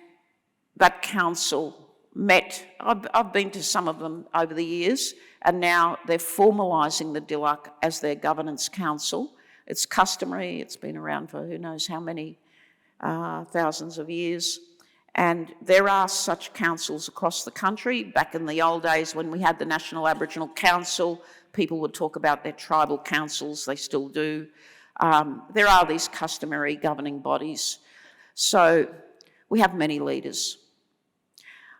D: that council met. I've been to some of them over the years, and now they're formalising the Dilak as their governance council. It's customary, it's been around for who knows how many thousands of years. And there are such councils across the country. Back in the old days when we had the National Aboriginal Council, people would talk about their tribal councils, they still do. There are these customary governing bodies. So we have many leaders.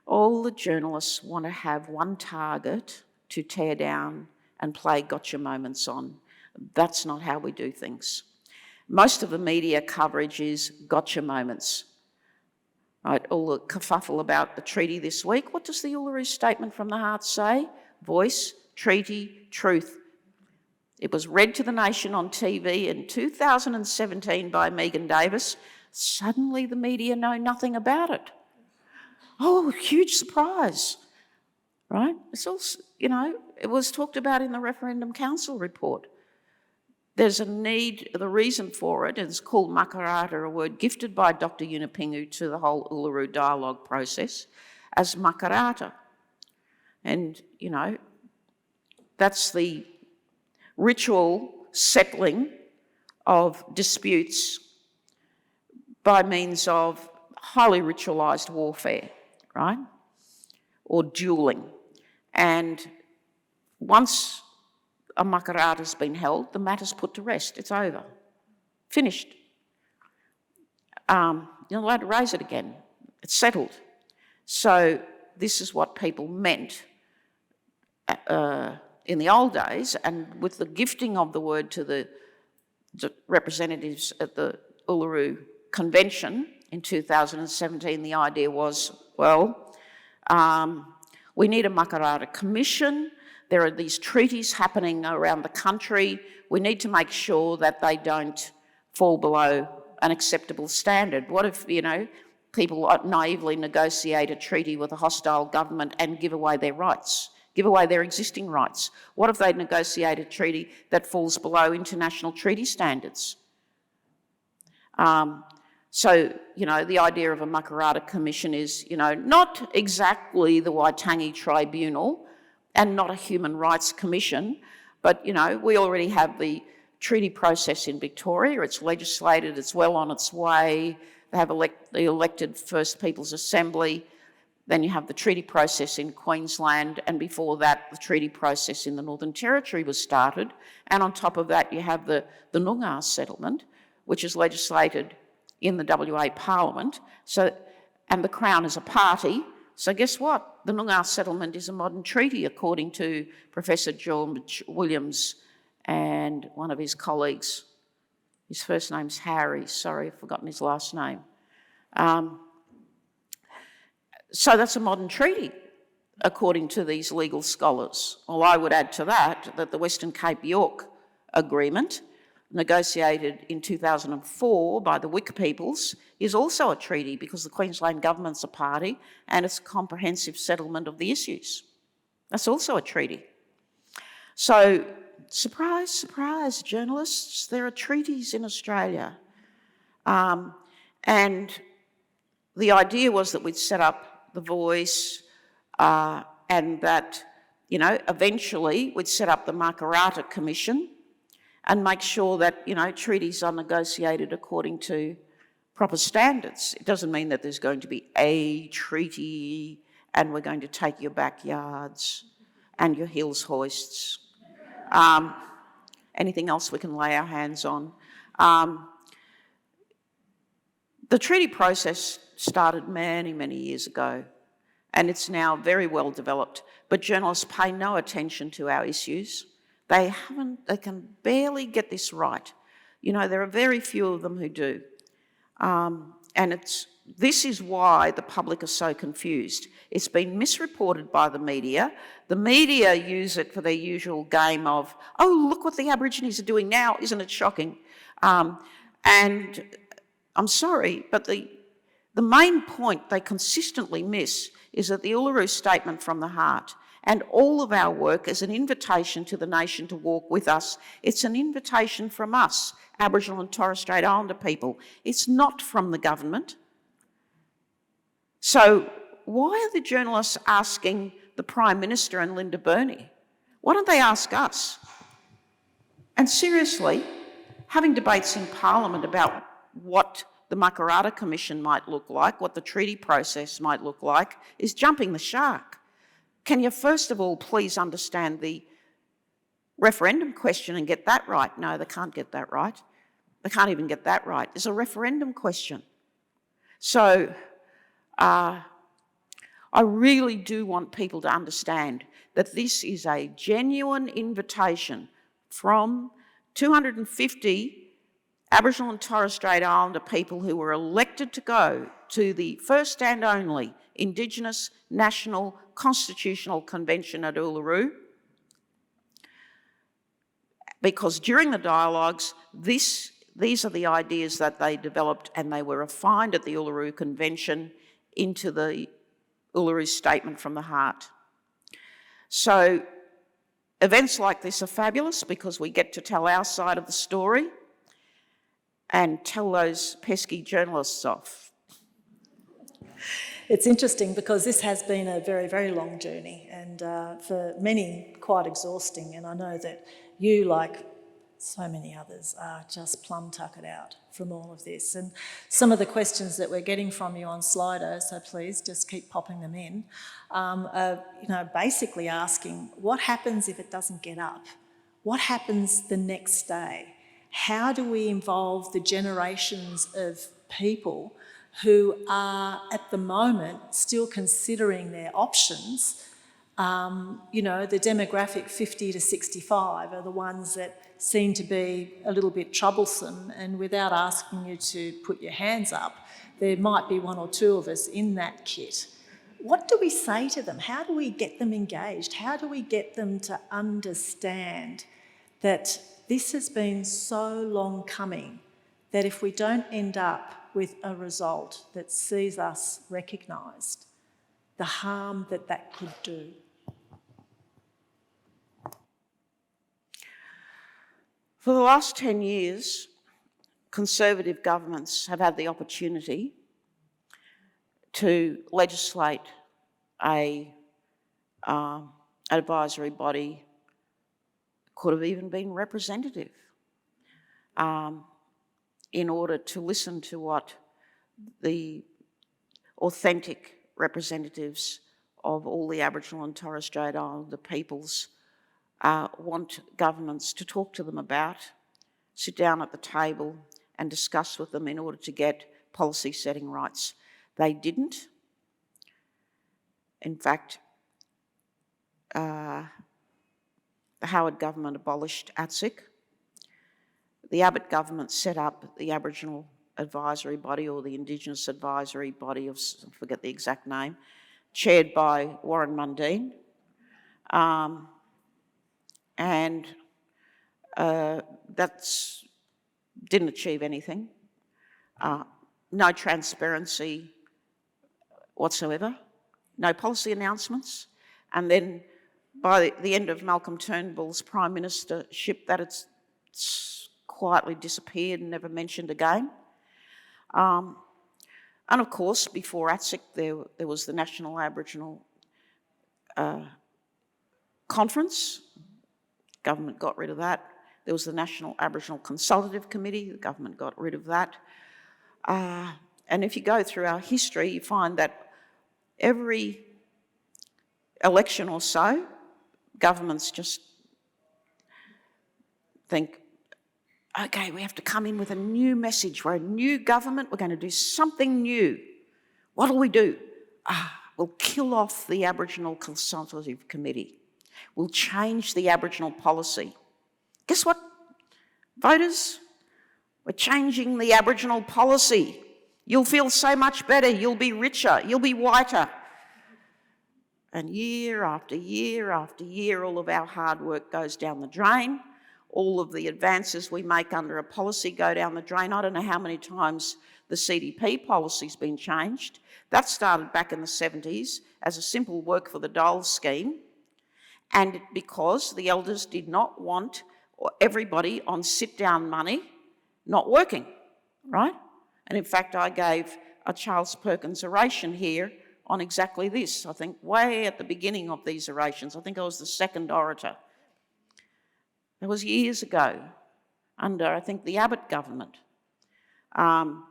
D: All the journalists want to have one target to tear down and play gotcha moments on. That's not how we do things. Most of the media coverage is gotcha moments. Right, all the kerfuffle about the treaty this week. What does the Uluru Statement from the Heart say? Voice, treaty, truth. It was read to the nation on TV in 2017 by Megan Davis. Suddenly the media know nothing about it. Oh, huge surprise, right? It's also, it was talked about in the Referendum Council report. There's a need, the reason for it is called makarata, a word gifted by Dr. Yunupingu to the whole Uluru dialogue process as makarata. And, that's the ritual settling of disputes by means of highly ritualised warfare, right? Or duelling. And once a makarata's been held, the matter's put to rest. It's over. Finished. You're not allowed to raise it again. It's settled. So this is what people meant in the old days, and with the gifting of the word to the representatives at the Uluru Convention in 2017, the idea was, well, we need a Makarrata Commission. There are these treaties happening around the country. We need to make sure that they don't fall below an acceptable standard. What if, people naively negotiate a treaty with a hostile government and give away their rights, give away their existing rights? What if they negotiate a treaty that falls below international treaty standards? So, the idea of a Makarrata Commission is, not exactly the Waitangi Tribunal and not a Human Rights Commission, but, we already have the treaty process in Victoria. It's legislated, it's well on its way. They have the elected First Peoples Assembly. Then you have the treaty process in Queensland, and before that, the treaty process in the Northern Territory was started. And on top of that, you have the Noongar settlement, which is legislated in the WA Parliament. And the Crown is a party. So guess what? The Noongar settlement is a modern treaty, according to Professor George Williams and one of his colleagues. His first name's Harry. Sorry, I've forgotten his last name. So that's a modern treaty, according to these legal scholars. Well, I would add to that the Western Cape York Agreement, negotiated in 2004 by the Wik peoples, is also a treaty because the Queensland government's a party and it's a comprehensive settlement of the issues. That's also a treaty. So, surprise, surprise, journalists, there are treaties in Australia. And the idea was that we'd set up the Voice and that, eventually we'd set up the Makarrata Commission and make sure that, treaties are negotiated according to proper standards. It doesn't mean that there's going to be a treaty and we're going to take your backyards and your hills hoists. Anything else we can lay our hands on. The treaty process started many, many years ago, and it's now very well developed, but journalists pay no attention to our issues. They can barely get this right. There are very few of them who do. And this is why the public are so confused. It's been misreported by the media. The media use it for their usual game of, oh, look what the Aborigines are doing now, isn't it shocking? And I'm sorry, but the main point they consistently miss is that the Uluru Statement from the Heart and all of our work is an invitation to the nation to walk with us. It's an invitation from us, Aboriginal and Torres Strait Islander people. It's not from the government. So why are the journalists asking the Prime Minister and Linda Burney? Why don't they ask us? And seriously, having debates in Parliament about what the Makarrata Commission might look like, what the treaty process might look like, is jumping the shark. Can you first of all please understand the referendum question and get that right? No, they can't get that right. They can't even get that right. It's a referendum question. So I really do want people to understand that this is a genuine invitation from 250 Aboriginal and Torres Strait Islander people who were elected to go to the first and only Indigenous National Constitutional Convention at Uluru, because during the dialogues, these are the ideas that they developed and they were refined at the Uluru Convention into the Uluru Statement from the Heart. So events like this are fabulous because we get to tell our side of the story and tell those pesky journalists off.
A: It's interesting because this has been a very, very long journey and for many quite exhausting, and I know that you, like so many others, are just plumb tuckered out from all of this. And some of the questions that we're getting from you on Slido, so please just keep popping them in, are basically asking what happens if it doesn't get up? What happens the next day? How do we involve the generations of people who are at the moment still considering their options? The demographic 50 to 65 are the ones that seem to be a little bit troublesome, and without asking you to put your hands up, there might be one or two of us in that kit. What do we say to them? How do we get them engaged? How do we get them to understand that this has been so long coming that if we don't end up with a result that sees us recognised, the harm that that could do?
D: For the last 10 years, Conservative governments have had the opportunity to legislate an advisory body, could have even been representative, in order to listen to what the authentic representatives of all the Aboriginal and Torres Strait Islander peoples want governments to talk to them about, sit down at the table and discuss with them in order to get policy setting rights. They didn't. In fact, the Howard government abolished ATSIC. The Abbott government set up the Aboriginal Advisory Body, or the Indigenous Advisory Body, I forget the exact name, chaired by Warren Mundine. And that didn't achieve anything. No transparency whatsoever, no policy announcements. And then by the end of Malcolm Turnbull's prime ministership, that it's quietly disappeared and never mentioned again. And of course, before ATSIC, there was the National Aboriginal Conference. Government got rid of that. There was the National Aboriginal Consultative Committee. The government got rid of that. And if you go through our history, you find that every election or so, governments just think, okay, we have to come in with a new message. We're a new government. We're going to do something new. What do? We'll kill off the Aboriginal Consultative Committee. We'll change the Aboriginal policy. Guess what, voters? We're changing the Aboriginal policy. You'll feel so much better. You'll be richer. You'll be whiter. And year after year after year, all of our hard work goes down the drain. All of the advances we make under a policy go down the drain. I don't know how many times the CDP policy's been changed. That started back in the 70s as a simple work for the dole scheme. And because the elders did not want everybody on sit-down money not working, right? And in fact, I gave a Charles Perkins oration here on exactly this. I think way at the beginning of these orations. I think I was the second orator. It was years ago under, I think, the Abbott government. And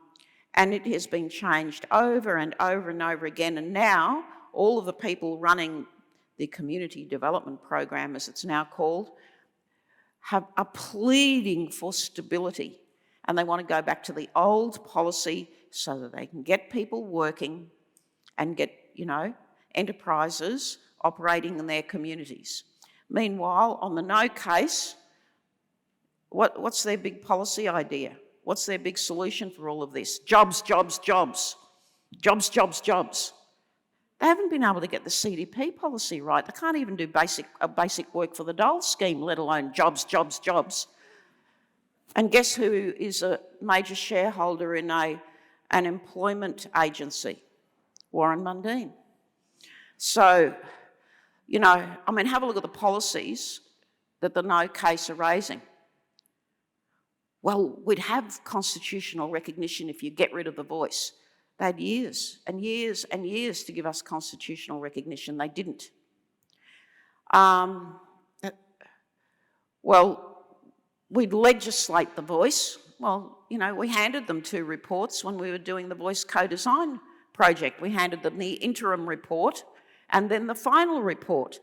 D: it has been changed over and over and over again. And now all of the people running the Community Development Program, as it's now called, are pleading for stability. And they want to go back to the old policy so that they can get people working and get, enterprises operating in their communities. Meanwhile, on the no case, what's their big policy idea? What's their big solution for all of this? Jobs, jobs, jobs. Jobs, jobs, jobs. They haven't been able to get the CDP policy right. They can't even do basic work for the dole scheme, let alone jobs, jobs, jobs. And guess who is a major shareholder in an employment agency? Warren Mundine. So, have a look at the policies that the no case are raising. Well, we'd have constitutional recognition if you get rid of the voice. They had years and years and years to give us constitutional recognition. They didn't. We'd legislate the voice. Well, we handed them 2 reports when we were doing the voice co-design project. We handed them the interim report and then the final report.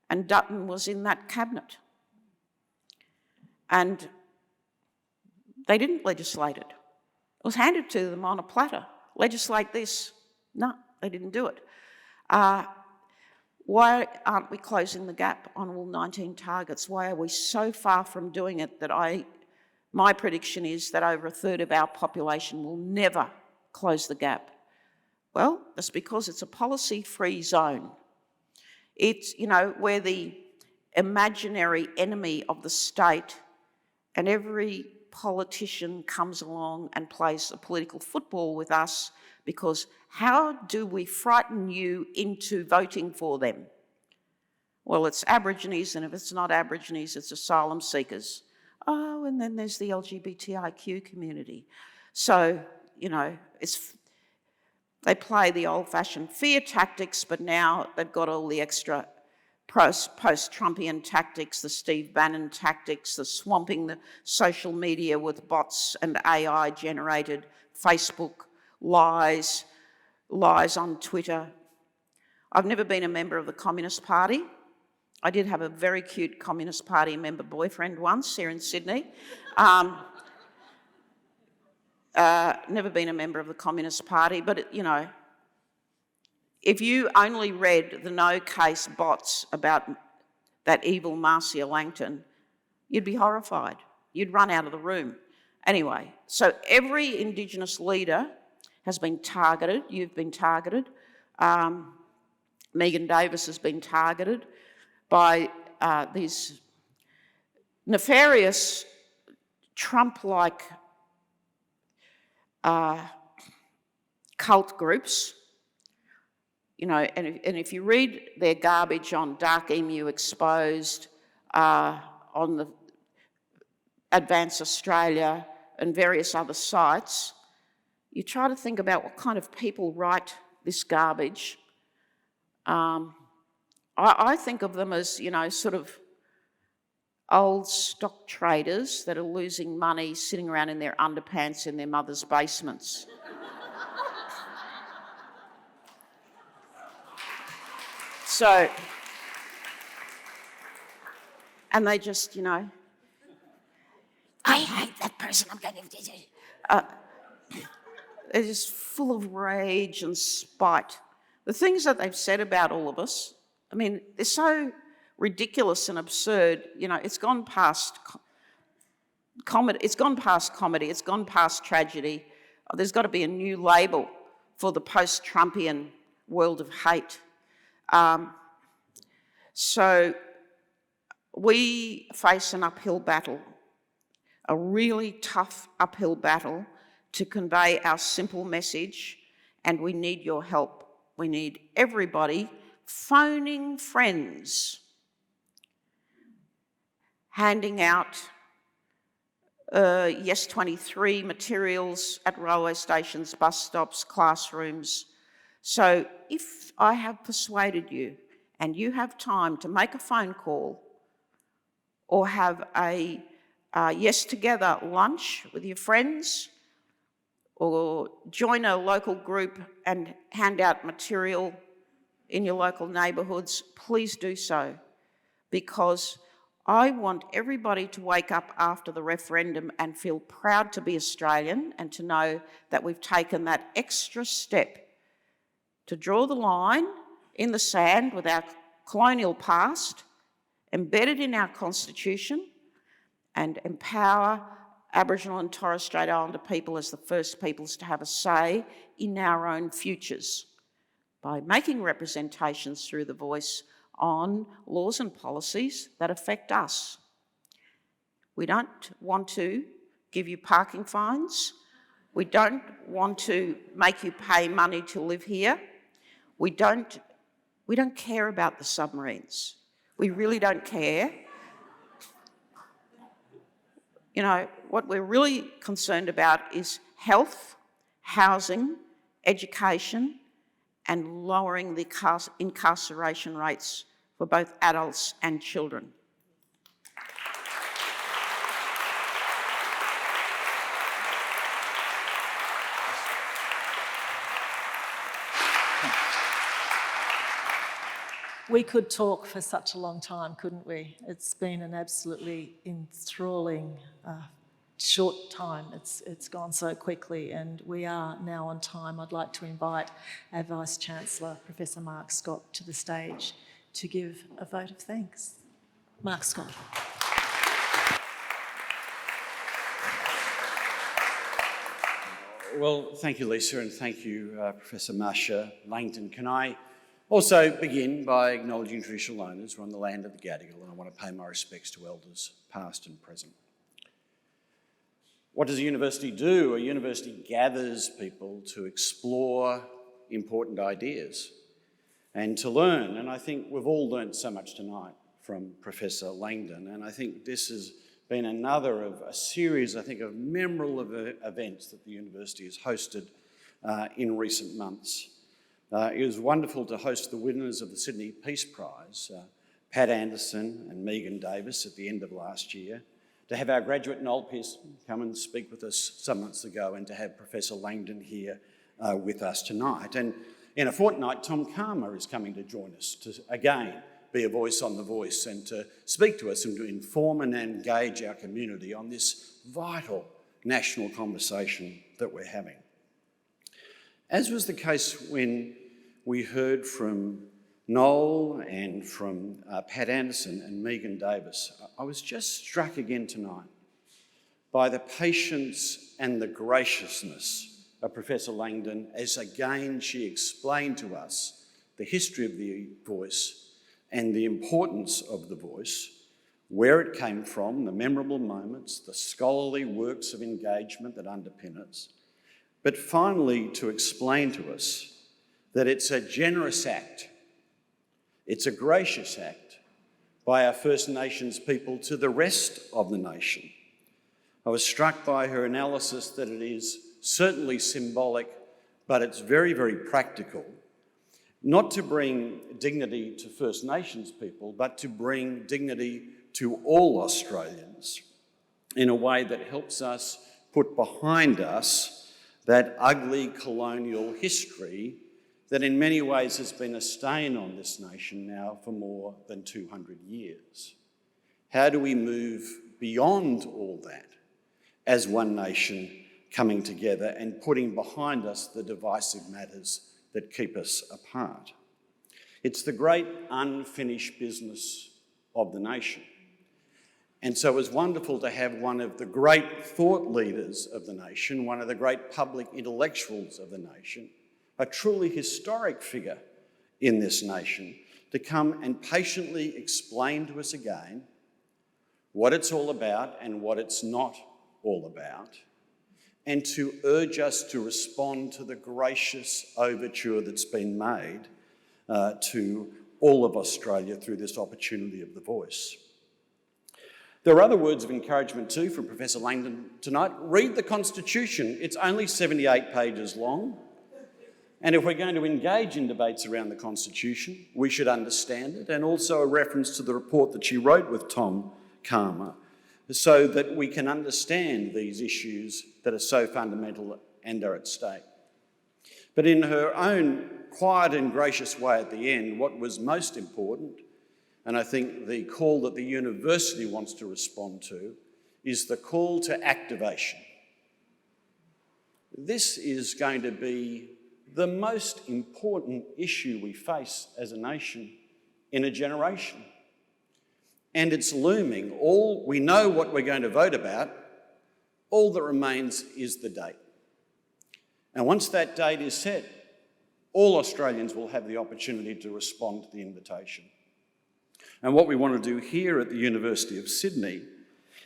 D: And Dutton was in that cabinet. And they didn't legislate it. It was handed to them on a platter. Legislate this. No, they didn't do it. Why aren't we closing the gap on all 19 targets? Why are we so far from doing it that my prediction is that over a third of our population will never close the gap? Well, that's because it's a policy-free zone. It's, we're the imaginary enemy of the state, and every politician comes along and plays a political football with us because how do we frighten you into voting for them? Well, it's Aborigines, and if it's not Aborigines, it's asylum seekers. Oh, and then there's the LGBTIQ community. So, they play the old-fashioned fear tactics, but now they've got all the extra post-Trumpian tactics, the Steve Bannon tactics, the swamping the social media with bots and AI-generated Facebook lies on Twitter. I've never been a member of the Communist Party. I did have a very cute Communist Party member boyfriend once here in Sydney. Never been a member of the Communist Party, but, if you only read the no-case bots about that evil Marcia Langton, you'd be horrified. You'd run out of the room. Anyway, so every Indigenous leader has been targeted. You've been targeted. Megan Davis has been targeted by these nefarious Trump-like cult groups, and if you read their garbage on Dark Emu Exposed, on the Advance Australia and various other sites, you try to think about what kind of people write this garbage. I think of them as, sort of old stock traders that are losing money sitting around in their underpants in their mother's basements. So, and they just, I hate that person, I'm going to... they're just full of rage and spite. The things that they've said about all of us, they're so ridiculous and absurd. It's gone past comedy, it's gone past tragedy. There's got to be a new label for the post-Trumpian world of hate. So we face an uphill battle, a really tough uphill battle to convey our simple message, and we need your help. We need everybody phoning friends, handing out Yes 23 materials at railway stations, bus stops, classrooms. So if I have persuaded you and you have time to make a phone call or have a Yes Together lunch with your friends, or join a local group and hand out material in your local neighbourhoods, please do so, because I want everybody to wake up after the referendum and feel proud to be Australian and to know that we've taken that extra step to draw the line in the sand with our colonial past, embedded in our constitution, and empower Aboriginal and Torres Strait Islander people as the first peoples to have a say in our own futures by making representations through the voice on laws and policies that affect us. We don't want to give you parking fines. We don't want to make you pay money to live here. We don't care about the submarines. We really don't care. What we're really concerned about is health, housing, education, and lowering the incarceration rates for both adults and children.
A: We could talk for such a long time, couldn't we? It's been an absolutely enthralling short time. It's gone so quickly, and we are now on time. I'd like to invite our Vice-Chancellor, Professor Mark Scott, to the stage to give a vote of thanks. Mark Scott.
E: Well, thank you, Lisa, and thank you, Professor Marcia Langton. Can I also begin by acknowledging traditional owners who are on the land of the Gadigal, and I want to pay my respects to elders past and present. What does a university do? A university gathers people to explore important ideas and to learn, and I think we've all learned so much tonight from Professor Langton, and I think this has been another of a series, I think, of memorable events that the university has hosted in recent months. It was wonderful to host the winners of the Sydney Peace Prize, Pat Anderson and Megan Davis, at the end of last year, to have our graduate Noel Pearson come and speak with us some months ago, and to have Professor Langton here with us tonight. And in a fortnight, Tom Karma is coming to join us to, again, be a voice on The Voice and to speak to us and to inform and engage our community on this vital national conversation that we're having. As was the case when we heard from Noel and from Pat Anderson and Megan Davis, I was just struck again tonight by the patience and the graciousness of Professor Langton as again she explained to us the history of the voice and the importance of the voice, where it came from, the memorable moments, the scholarly works of engagement that underpin us, but finally to explain to us that it's a generous act, it's a gracious act by our First Nations people to the rest of the nation. I was struck by her analysis that it is certainly symbolic, but it's very, very practical, not to bring dignity to First Nations people, but to bring dignity to all Australians in a way that helps us put behind us that ugly colonial history that in many ways has been a stain on this nation now for more than 200 years. How do we move beyond all that as one nation coming together and putting behind us the divisive matters that keep us apart? It's the great unfinished business of the nation. And so it was wonderful to have one of the great thought leaders of the nation, one of the great public intellectuals of the nation, a truly historic figure in this nation, to come and patiently explain to us again what it's all about and what it's not all about, and to urge us to respond to the gracious overture that's been made to all of Australia through this opportunity of The Voice. There are other words of encouragement too from Professor Langton tonight. Read the Constitution. It's only 78 pages long. And if we're going to engage in debates around the Constitution, we should understand it, and also a reference to the report that she wrote with Tom Karma, so that we can understand these issues that are so fundamental and are at stake. But in her own quiet and gracious way at the end, what was most important, and I think the call that the university wants to respond to, is the call to activation. This is going to be the most important issue we face as a nation in a generation. And it's looming. We know what we're going to vote about. All that remains is the date. And once that date is set, all Australians will have the opportunity to respond to the invitation. And what we want to do here at the University of Sydney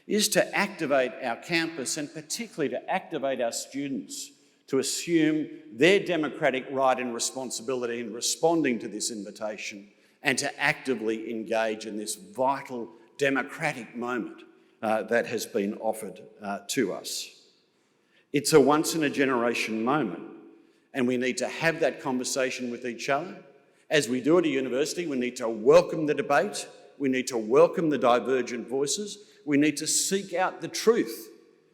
E: is to activate our campus, and particularly to activate our students to assume their democratic right and responsibility in responding to this invitation, and to actively engage in this vital democratic moment that has been offered to us. It's a once-in-a-generation moment, and we need to have that conversation with each other. As we do at a university, we need to welcome the debate, we need to welcome the divergent voices, we need to seek out the truth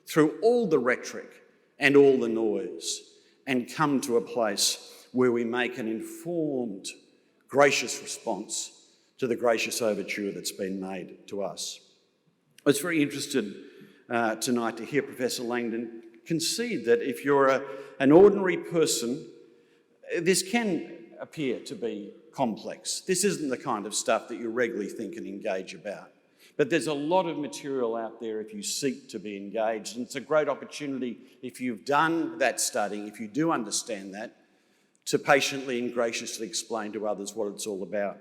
E: through all the rhetoric and all the noise, and come to a place where we make an informed, gracious response to the gracious overture that's been made to us. I was very interested tonight to hear Professor Langton concede that if you're an ordinary person, this can appear to be complex. This isn't the kind of stuff that you regularly think and engage about. But there's a lot of material out there if you seek to be engaged, and it's a great opportunity if you've done that studying, if you do understand that, to patiently and graciously explain to others what it's all about.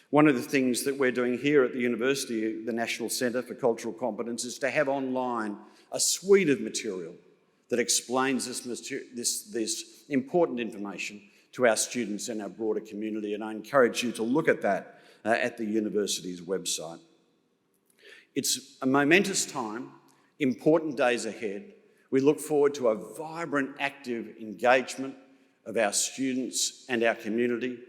E: One of the things that we're doing here at the university, the National Centre for Cultural Competence, is to have online a suite of material that explains this important information to our students and our broader community, and I encourage you to look at that at the university's website. It's a momentous time, important days ahead. We look forward to a vibrant, active engagement of our students and our community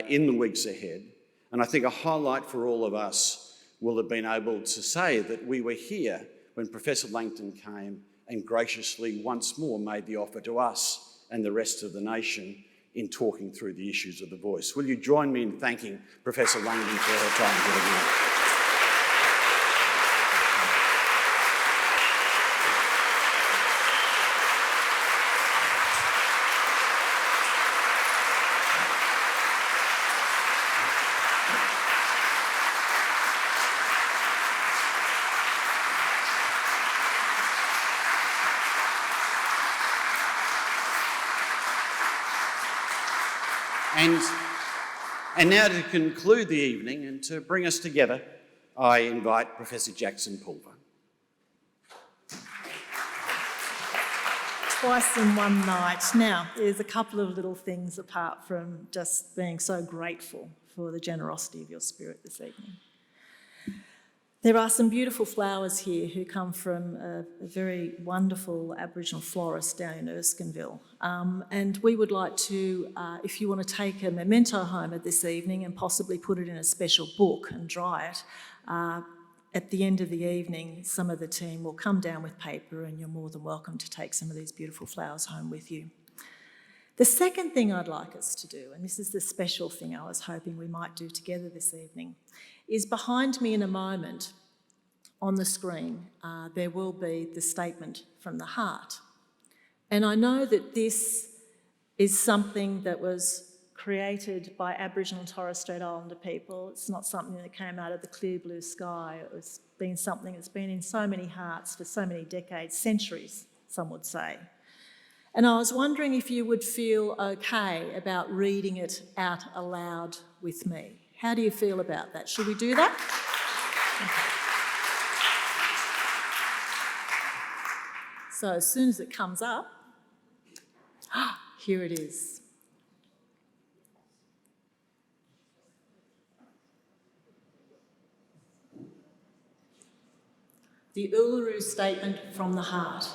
E: in the weeks ahead. And I think a highlight for all of us will have been able to say that we were here when Professor Langton came and graciously once more made the offer to us and the rest of the nation in talking through the issues of the voice. Will you join me in thanking Professor Langton for her time here tonight? And now to conclude the evening and to bring us together, I invite Professor Jackson Pulver.
A: Twice in one night. Now, there's a couple of little things apart from just being so grateful for the generosity of your spirit this evening. There are some beautiful flowers here who come from a very wonderful Aboriginal florist down in Erskineville. And we would like to, if you want to take a memento home at this evening and possibly put it in a special book and dry it, at the end of the evening, some of the team will come down with paper and you're more than welcome to take some of these beautiful flowers home with you. The second thing I'd like us to do, and this is the special thing I was hoping we might do together this evening, is behind me in a moment on the screen, there will be the statement from the heart. And I know that this is something that was created by Aboriginal and Torres Strait Islander people. It's not something that came out of the clear blue sky. It's been something that's been in so many hearts for so many decades, centuries, some would say. And I was wondering if you would feel okay about reading it out aloud with me. How do you feel about that? Should we do that? So as soon as it comes up, here it is. The Uluru Statement from the Heart.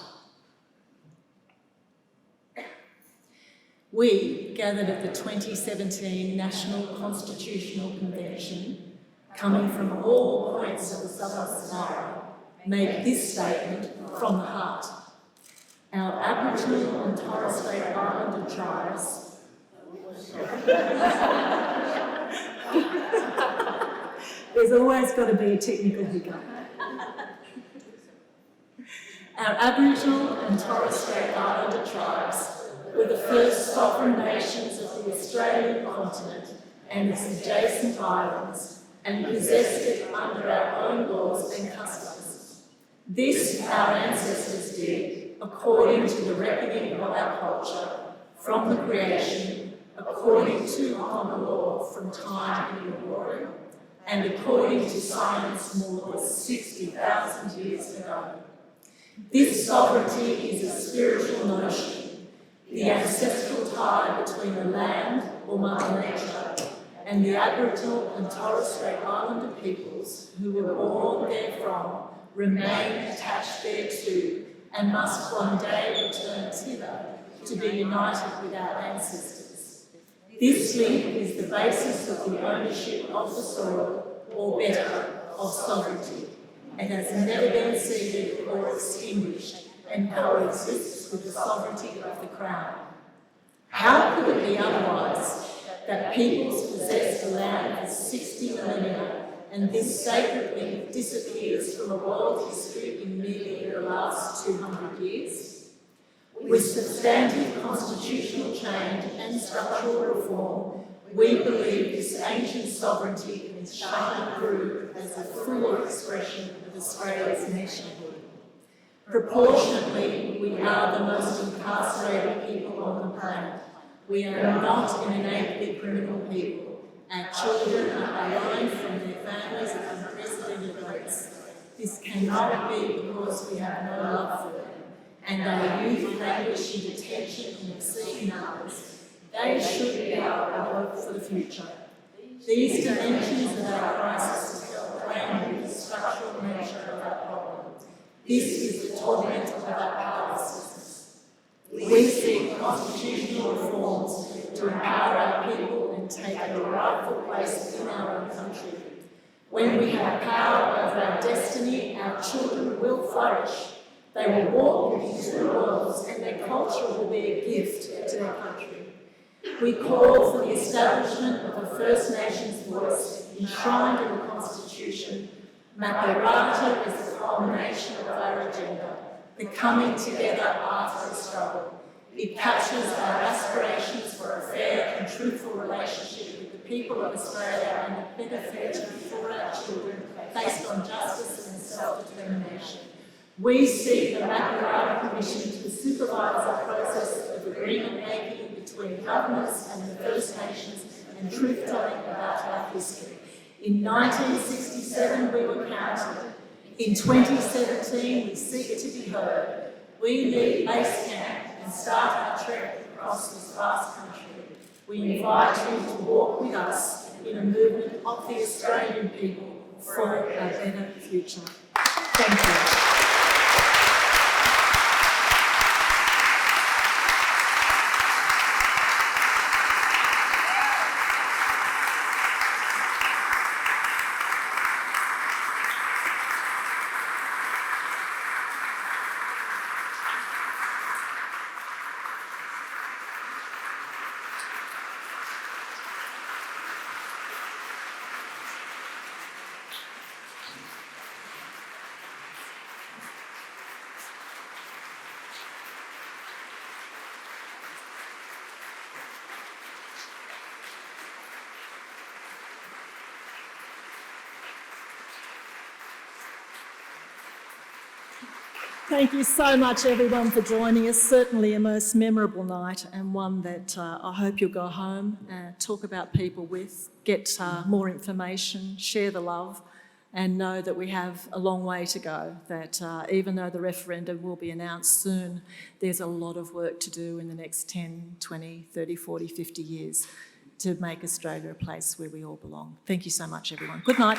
A: We, gathered at the 2017 National Constitutional Convention, coming from all points of the Southern Sahara, make this statement from the heart. Our Aboriginal and Torres Strait Islander tribes there's always got to be a technical hiccup. Our Aboriginal and Torres Strait Islander tribes were the first sovereign nations of the Australian continent and its adjacent islands, and possessed it under our own laws and customs. This our ancestors did according to the reckoning of our culture from the creation, according to common law from time immemorial, and according to science more than 60,000 years ago. This sovereignty is a spiritual notion, the ancestral tie between the land, or Mother Nature, and the Aboriginal and Torres Strait Islander peoples who were born therefrom remain attached thereto and must one day return thither to be united with our ancestors. This link is the basis of the ownership of the soil, or better, of sovereignty, and has never been ceded or extinguished and coexists with the sovereignty of the Crown. How could it be otherwise that peoples possess the land for 60 millennia and this sacred link disappears from a world history in merely the last 200 years? With substantive constitutional change and structural reform, We believe this ancient sovereignty can shine through as a full expression of Australia's nationhood. Proportionately, we are the most incarcerated people on the planet. We are not an innately criminal people. Our children are aliened from their families at unprecedented rates. This cannot be because we have no love for them, and our youth languish in detention in obscene numbers. They should be our hope for the future. These dimensions of our crisis help frame the structural nature of our problem. This is the torment of our powerlessness. We seek constitutional reforms to empower our people and take a rightful place in our own country. When we have power over our destiny, our children will flourish. They will walk into two worlds and their culture will be a gift to their country. We call for the establishment of a First Nations voice enshrined in the Constitution. Makarrata is the culmination of our agenda, the coming together after the struggle. It captures our aspirations for a fair and truthful relationship with the people of Australia and a better future for our children based on justice and self-determination. We seek the Makarrata Commission to supervise the process of agreement making between governments and the First Nations and truth-telling about our history. In 1967 we were counted. In 2017 we seek to be heard. We leave base camp and start our trek across this vast country. We invite you to walk with us in a movement of the Australian people for a better future. Thank you. Thank you so much, everyone, for joining us. Certainly a most memorable night and one that I hope you'll go home and talk about people with, get more information, share the love, and know that we have a long way to go, that even though the referendum will be announced soon, there's a lot of work to do in the next 10, 20, 30, 40, 50 years to make Australia a place where we all belong. Thank you so much, everyone. Good night.